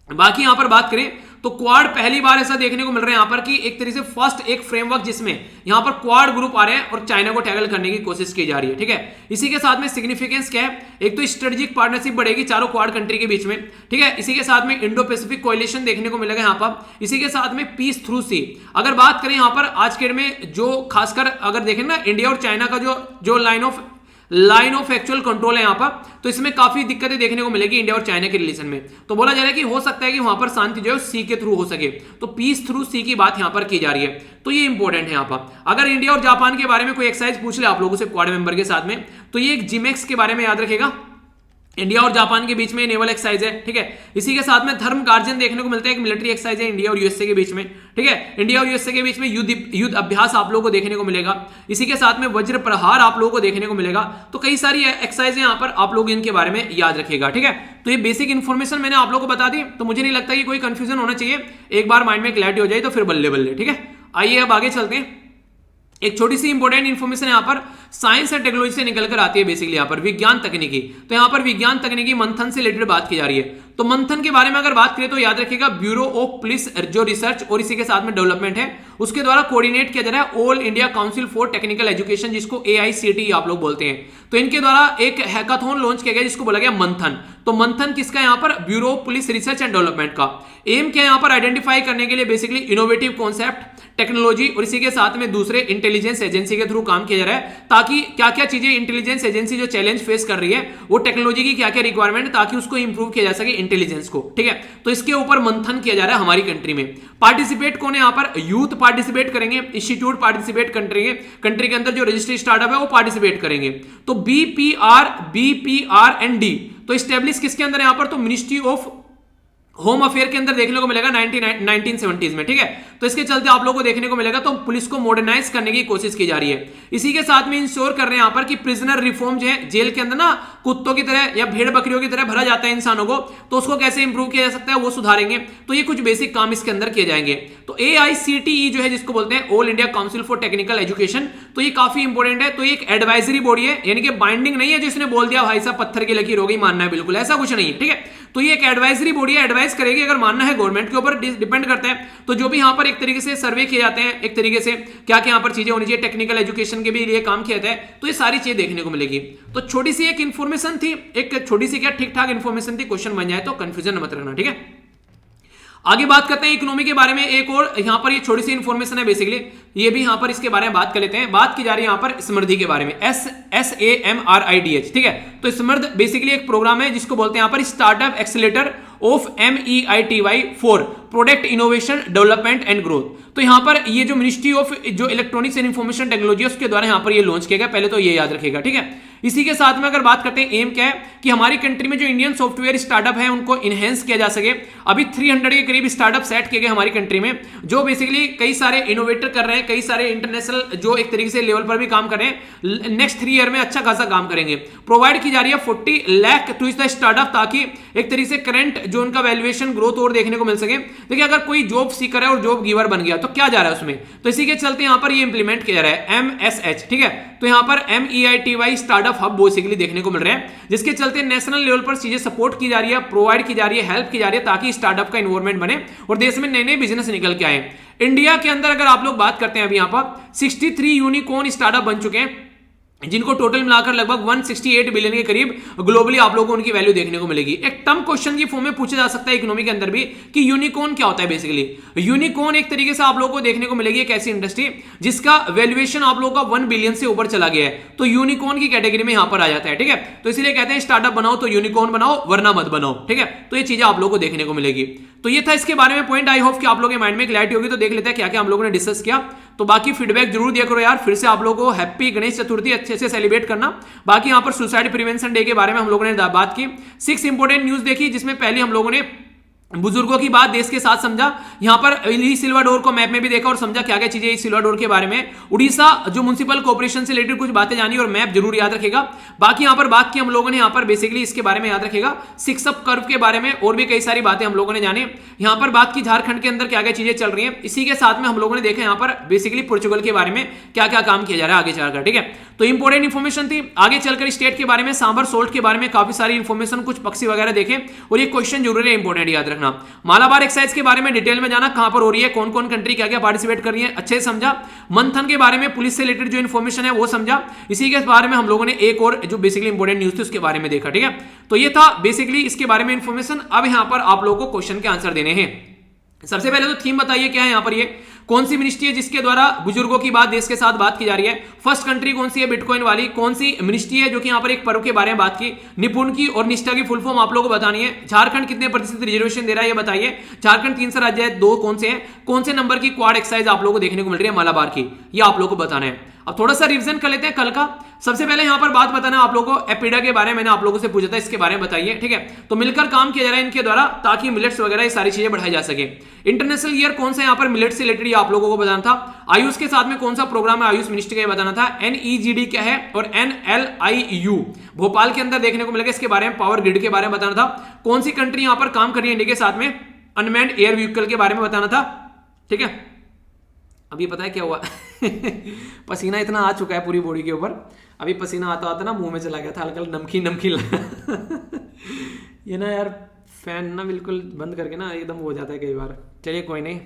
बाकी यहां पर बात करें तो क्वाड पहली बार ऐसा देखने को मिल रहा है यहां पर कि एक तरीके से फर्स्ट एक फ्रेमवर्क जिसमें यहां पर क्वाड ग्रुप आ रहे हैं और चाइना को टैकल करने की कोशिश की जा रही है, ठीक है। इसी के साथ में सिग्निफिकेंस क्या है, एक तो स्ट्रेटेजिक पार्टनरशिप बढ़ेगी चारों क्वाड कंट्री के बीच में, ठीक है। इसी के साथ में इंडो पैसिफिक कोएलिशन देखने को मिलेगा यहां पर। इसी के साथ में पीस थ्रू सी, अगर बात करें यहां पर आज के डेट में जो खासकर अगर देखें ना इंडिया और चाइना का जो लाइन ऑफ एक्चुअल कंट्रोल है यहां पर, तो इसमें काफी दिक्कतें देखने को मिलेगी इंडिया और चाइना के रिलेशन में। तो बोला जा रहा है कि हो सकता है कि वहां पर शांति जो है सी के थ्रू हो सके, तो पीस थ्रू सी की बात यहां पर की जा रही है, तो ये इंपॉर्टेंट है यहां पर। अगर इंडिया और जापान के बारे में कोई एक्सरसाइज पूछ ले आप लोगों से क्वाड मेंबर के साथ में, तो ये एक जिमेक्स के बारे में याद रखेगा, इंडिया और जापान के बीच में नेवल एक्सरसाइज है, ठीक है। इसी के साथ में धर्म गार्जन देखने को मिलता है, एक मिलिट्री एक्सरसाइज है इंडिया और यूएसए के बीच में, ठीक है। इंडिया और यूएसए के बीच में युद्ध अभ्यास आप लोगों को देखने को मिलेगा। इसी के साथ में वज्र प्रहार आप लोगों को देखने को मिलेगा। तो कई सारी एक्सरसाइज यहां पर आप लोग इनके बारे में याद रखिएगा, ठीक है। तो ये बेसिक इंफॉर्मेशन मैंने आप लोगों को बता दी, तो मुझे नहीं लगता कि कोई कंफ्यूजन होना चाहिए, एक बार माइंड में क्लैरिटी हो जाए तो फिर बल्ले बल्ले, ठीक है। आइए अब आगे चलते हैं। एक छोटी सी इंपॉर्टेंट इंफॉर्मेशन यहां पर साइंस एंड टेक्नोलॉजी से निकलकर आती है, बेसिकली यहां पर विज्ञान तकनीकी। तो यहां पर विज्ञान तकनीकी मंथन से रिलेटेड बात की जा रही है। तो मंथन के बारे में अगर बात करें तो याद रखिएगा ब्यूरो ऑफ पुलिस जो रिसर्च और इसी के साथ में डेवलपमेंट है, उसके द्वारा कोऑर्डिनेट किया जा रहा है all India council for technical education, जिसको AICTE आप लोग बोलते हैं। तो इनके द्वारा एक हैकाथॉन लॉन्च किया गया जिसको बोला गया मंथन। तो मंथन किसका यहां पर, bureau of police research and development का। एम क्या यहां पर आइडेंटिफाई करने के लिए बेसिकली इनोवेटिव कॉन्सेप्ट, टेक्नोलॉजी और इसी के साथ में दूसरे इंटेलिजेंस एजेंसी के थ्रू काम किया जा रहा है, ताकि क्या क्या चीजें इंटेलिजेंस एजेंसी जो चैलेंज फेस कर रही है वो टेक्नोलॉजी की क्या क्या रिक्वायरमेंट, ताकि उसको इंप्रूव किया जा सके इंटेलिजेंस को, ठीक है। तो इसके ऊपर मंथन किया जा रहा है हमारी कंट्री में। पार्टिसिपेट कौन है यहां पर, यूथ पार्टिसिपेट करेंगे, इंस्टीट्यूट पार्टिसिपेट करेंगे, कंट्री के अंदर जो रजिस्ट्री स्टार्टअप है वो पार्टिसिपेट करेंगे। तो BPR एंड D तो स्टेब्लिश किसके अंदर यहां पर, तो मिनिस्ट्री ऑफ होम अफेयर के अंदर देखने को मिलेगा 1970s में, ठीक है। तो इसके चलते आप लोगों को देखने को मिलेगा तो पुलिस को मॉडर्नाइज करने की कोशिश की जा रही है। इसी के साथ में इंश्योर कर रहे हैं यहां पर कि प्रिजनर रिफॉर्म जो है, जेल के अंदर ना कुत्तों की तरह या भेड़ बकरियों की तरह भरा जाता है इंसानों को, तो उसको कैसे इंप्रूव किया जा सकता है वो सुधारेंगे। तो ये कुछ बेसिक काम इसके अंदर किए जाएंगे। तो AICTE जो है जिसको बोलते हैं all India council for technical education, तो ये काफी इंपॉर्टेंट है। तो ये एक एडवाइजरी बॉडी है, यानी कि बाइंडिंग नहीं है जिसने बोल दिया भाई साहब पत्थर की लकीर हो गई मानना है, बिल्कुल ऐसा कुछ नहीं है, ठीक है। तो ये एक एडवाइजरी बॉडी है, एडवाइस करेगी, अगर मानना है गवर्नमेंट के ऊपर डिपेंड करता है। तो जो भी यहां पर एक तरीके से सर्वे किए जाते हैं, एक तरीके से क्या क्या यहां पर चीजें होनी चाहिए, टेक्निकल एजुकेशन के भी लिए काम किया जाता है, तो ये सारी चीजें देखने को मिलेगी। तो छोटी सी एक इंफॉर्मेशन थी, एक छोटी सी क्या ठीक ठाक इंफॉर्मेशन थी, क्वेश्चन बन जाए तो कंफ्यूजन मत रखना, ठीक है। आगे बात करते हैं इकोनॉमी के बारे में। एक और यहां पर ये छोटी सी इंफॉर्मेशन है, बेसिकली ये भी यहां पर इसके बारे में बात कर लेते हैं। बात की जा रही है यहां पर समृद्धि के बारे में, SAMRIDH, ठीक है। तो समृद्ध बेसिकली एक प्रोग्राम है जिसको बोलते हैं यहां पर startup accelerator of MEITY for product innovation development and growth. तो यहां पर ये जो मिनिस्ट्री ऑफ जो इलेक्ट्रॉनिक्स एंड इंफॉर्मेशन टेक्नोलॉजी उसके द्वारा यहां पर ये लॉन्च किया गया, पहले तो ये याद रखिएगा, ठीक है। इसी के साथ में अगर बात करते हैं एम क्या है कि हमारी कंट्री में जो इंडियन सॉफ्टवेयर स्टार्टअप है उनको इनहेंस किया जा सके। अभी 300 के करीब स्टार्टअप सेट किए गए हमारी कंट्री में, जो बेसिकली कई सारे इनोवेटर कर रहे हैं, कई सारे इंटरनेशनल जो एक तरीके से लेवल पर भी काम कर रहे हैं, नेक्स्ट 3 ईयर में अच्छा खासा काम करेंगे। प्रोवाइड की जा रही है 40 लाख टू द स्टार्टअप, ताकि एक तरीके से करंट जो उनका वैल्यूएशन ग्रोथ और देखने को मिल सके। देखिए अगर कोई जॉब सीकर है और जॉब गिवर बन गया तो क्या जा रहा है उसमें, तो इसी के चलते यहां पर ये इंप्लीमेंट किया जा रहा है MSH, ठीक है। तो यहां पर MEITY स्टार्टअप हब बेसिकली देखने को मिल रहे हैं, जिसके चलते नेशनल लेवल पर चीजें सपोर्ट की जा रही है, प्रोवाइड की जा रही है, हेल्प की जा रही है, ताकि स्टार्टअप का इन्वायरमेंट बने और देश में नए नए बिजनेस निकल के आए। इंडिया के अंदर अगर आप लोग बात करते हैं अभी यहां पर 63 यूनिकॉर्न स्टार्टअप बन चुके हैं, जिनको टोटल मिलाकर लगभग 168 बिलियन के करीब ग्लोबली आप लोगों को उनकी वैल्यू देखने को मिलेगी। एक टर्म क्वेश्चन की फॉर्म में पूछा जा सकता है इकोनॉमी के अंदर भी कि यूनिकॉर्न क्या होता है। बेसिकली यूनिकॉर्न एक तरीके से आप लोगों को देखने को मिलेगी एक ऐसी इंडस्ट्री जिसका वैल्यूएशन आप लोगों का 1 बिलियन से ऊपर चला गया है, तो यूनिकॉर्न की कैटेगरी में यहां पर आ जाता है, ठीक है। तो इसलिए कहते हैं स्टार्टअप बनाओ तो यूनिकॉर्न बनाओ, वरना मत बनाओ, ठीक है। तो ये चीजें आप लोगों को देखने को मिलेगी। तो ये था इसके बारे में पॉइंट, आई होप कि आप लोगों के माइंड में क्लैरिटी होगी। तो देख लेते हैं क्या क्या हम लोगों ने डिस्कस किया। तो बाकी फीडबैक जरूर दिया करो यार, फिर से आप लोगों को हैप्पी गणेश चतुर्थी अच्छे से सेलिब्रेट करना। बाकी यहां पर सुसाइड प्रिवेंशन डे के बारे में हम लोगों ने बात की, 6 इंपोर्टेंट न्यूज देखी, जिसमें पहले हम लोगों ने बुजुर्गों की बात देश के साथ समझा, यहां पर ई सिल्वा डोर को मैप में भी देखा और समझा क्या क्या चीजें ई सिल्वा डोर के बारे में। उड़ीसा जो म्युनिसिपल कॉर्पोरेशन से रिलेटेड कुछ बातें जानी और मैप जरूर याद रखेगा। बाकी यहां पर बात की हम लोगों ने यहां पर बेसिकली इसके बारे में याद रखेगा, 6 अप कर्व के बारे में और भी कई सारी बातें हम लोगों ने जानी। यहां पर बात की झारखंड के अंदर क्या क्या चीजें चल रही हैं। इसी के साथ में हम लोगों ने देखा यहां पर बेसिकली पोर्चुगल के बारे में क्या क्या काम किया जा रहा है आगे चलकर, ठीक है। तो इंपोर्टेंट इन्फॉर्मेशन थी। आगे चलकर स्टेट के बारे में, सांबर सोल्ट के बारे में काफी सारी इंफॉर्मेशन, कुछ पक्षी वगैरह देखें और ये क्वेश्चन जरूर है इंपोर्टेंट याद रखना। रखना। मालाबार एक्सरसाइज के बारे में डिटेल में जाना, कहां पर हो रही है, कौन कौन कंट्री क्या क्या पार्टिसिपेट कर रही है, अच्छे से समझा। मंथन के बारे में पुलिस से रिलेटेड जो इन्फॉर्मेशन है वो समझा। इसी के बारे में हम लोगों ने एक और जो बेसिकली इंपॉर्टेंट न्यूज थी उसके बारे में देखा। ठीक है, तो ये था बेसिकली इसके बारे में इंफॉर्मेशन। अब यहां पर आप लोगों को क्वेश्चन के आंसर देने हैं। सबसे पहले तो थीम बताइए क्या है यहां पर, ये कौन सी मिनिस्ट्री है जिसके द्वारा बुजुर्गों की बात देश के साथ बात की जा रही है। फर्स्ट कंट्री कौन सी है बिटकॉइन वाली, कौन सी मिनिस्ट्री है जो कि यहां पर एक पर्व के बारे में बात की। निपुण की और निष्ठा की फुल फॉर्म आप लोगों को बतानी है। झारखंड कितने प्रतिशत रिजर्वेशन दे रहा है ये बताइए। झारखंड 3 से राज्य है, 2 कौन से हैं, कौन से नंबर की क्वाड एक्सरसाइज आप लोगों को देखने को मिल रही है मालाबार की, ये आप लोगों को बताना है। अब थोड़ा सा रिवीजन कर लेते हैं कल का। सबसे पहले यहां पर बात बताना है आप लोगों को एपिडा के बारे में, मैंने आप लोगों से पूछा था इसके बारे में बताइए। ठीक है, तो मिलकर काम किया जा रहा है इनके द्वारा ताकि मिलेट्स वगैरह ये सारी चीजें बढ़ाई जा सके। इंटरनेशनल ईयर कौन सा यहां पर मिलेट्स से रिलेटेड आप लोगों को बताना था। आयुष के साथ में कौन सा प्रोग्राम है, आयुष मिनिस्ट्री का बताना था। NEGD क्या है और NLIU भोपाल के अंदर देखने को मिलेगा, इसके बारे में पावर ग्रिड के बारे में बताना था। कौन सी कंट्री यहां पर काम कर रही है इंडिया के साथ में, अनमैन्ड एयर व्हीकल के बारे में बताना था। ठीक है, अभी पता है क्या हुआ पसीना इतना आ चुका है पूरी बॉडी के ऊपर, अभी पसीना आता आता ना मुंह में चला गया था, हल्का नमकीन नमकीन लगा ये ना यार फैन ना बिल्कुल बंद करके ना एकदम हो जाता है कई बार। चलिए कोई नहीं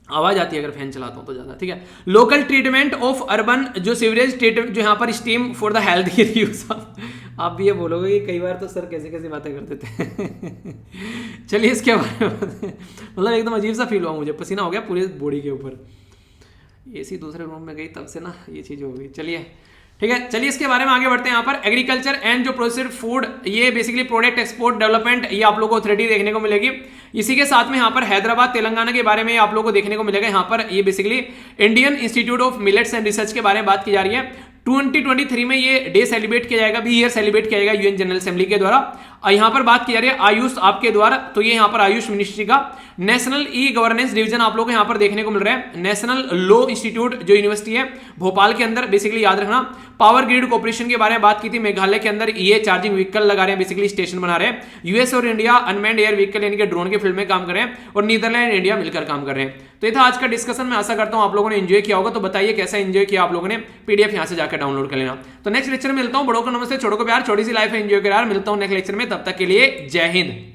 आवाज आती है अगर फैन चलाता हूं तो ज्यादा। ठीक है, लोकल ट्रीटमेंट ऑफ अर्बन जो सीवरेज ट्रीटमेंट जो यहाँ पर स्टीम फॉर द हेल्थ के यूज। आप भी ये बोलोगे कि कई बार तो सर कैसे कैसे बातें करते थे चलिए इसके बारे में मतलब एकदम अजीब सा फील हुआ मुझे, पसीना हो गया पूरी बॉडी के ऊपर। एसी दूसरे रूम में गई तब से ना ये चीज हो गई। चलिए ठीक है, चलिए इसके बारे में आगे बढ़ते हैं। यहाँ पर एग्रीकल्चर एंड जो प्रोसेस्ड फूड, ये बेसिकली प्रोडक्ट एक्सपोर्ट डेवलपमेंट, ये आप लोगों को अथॉरिटी देखने को मिलेगी। इसी के साथ में यहाँ पर हैदराबाद तेलंगाना के बारे में आप लोगों को देखने को मिलेगा। यहाँ पर ये basically Indian institute of millets and research के बारे में बात की जा रही है। 2023 में ये डे सेलिब्रेट किया जाएगा, भी ईयर सेलिब्रेट किया जाएगा यूएन जनरल असेंबली के द्वारा। यहाँ पर बात की जा रही है आयुष आपके द्वारा, तो ये यहाँ पर आयुष मिनिस्ट्री का नेशनल ई गवर्नेंस डिवीजन आप लोगों को यहाँ पर देखने को मिल रहा है। नेशनल लॉ इंस्टीट्यूट जो यूनिवर्सिटी है भोपाल के अंदर, बेसिकली याद रखना। पावर ग्रिड कॉर्पोरेशन के बारे में बात की थी, मेघालय के अंदर ये चार्जिंग व्हीकल लगा रहे हैं, बेसिकली स्टेशन बना रहे हैं। यूएस और इंडिया अनमैन्ड एयर व्हीकल यानी कि ड्रोन के फील्ड में काम कर रहे हैं, और नीदरलैंड इंडिया मिलकर काम कर रहे हैं। तो ये था आज का डिस्कशन, मैं आशा करता हूं आप लोगों ने एंजॉय किया होगा। तो बताइए कैसा एंजॉय किया आप लोगों ने, पीडीएफ यहां से जाकर डाउनलोड कर लेना। तो नेक्स्ट लेक्चर में मिलता हूं, बड़ों को नमस्ते, छोटों को प्यार, छोटी सी लाइफ एंजॉय कर यार। मिलता हूं नेक्स्ट लेक्चर में, तब तक के लिए जय हिंद।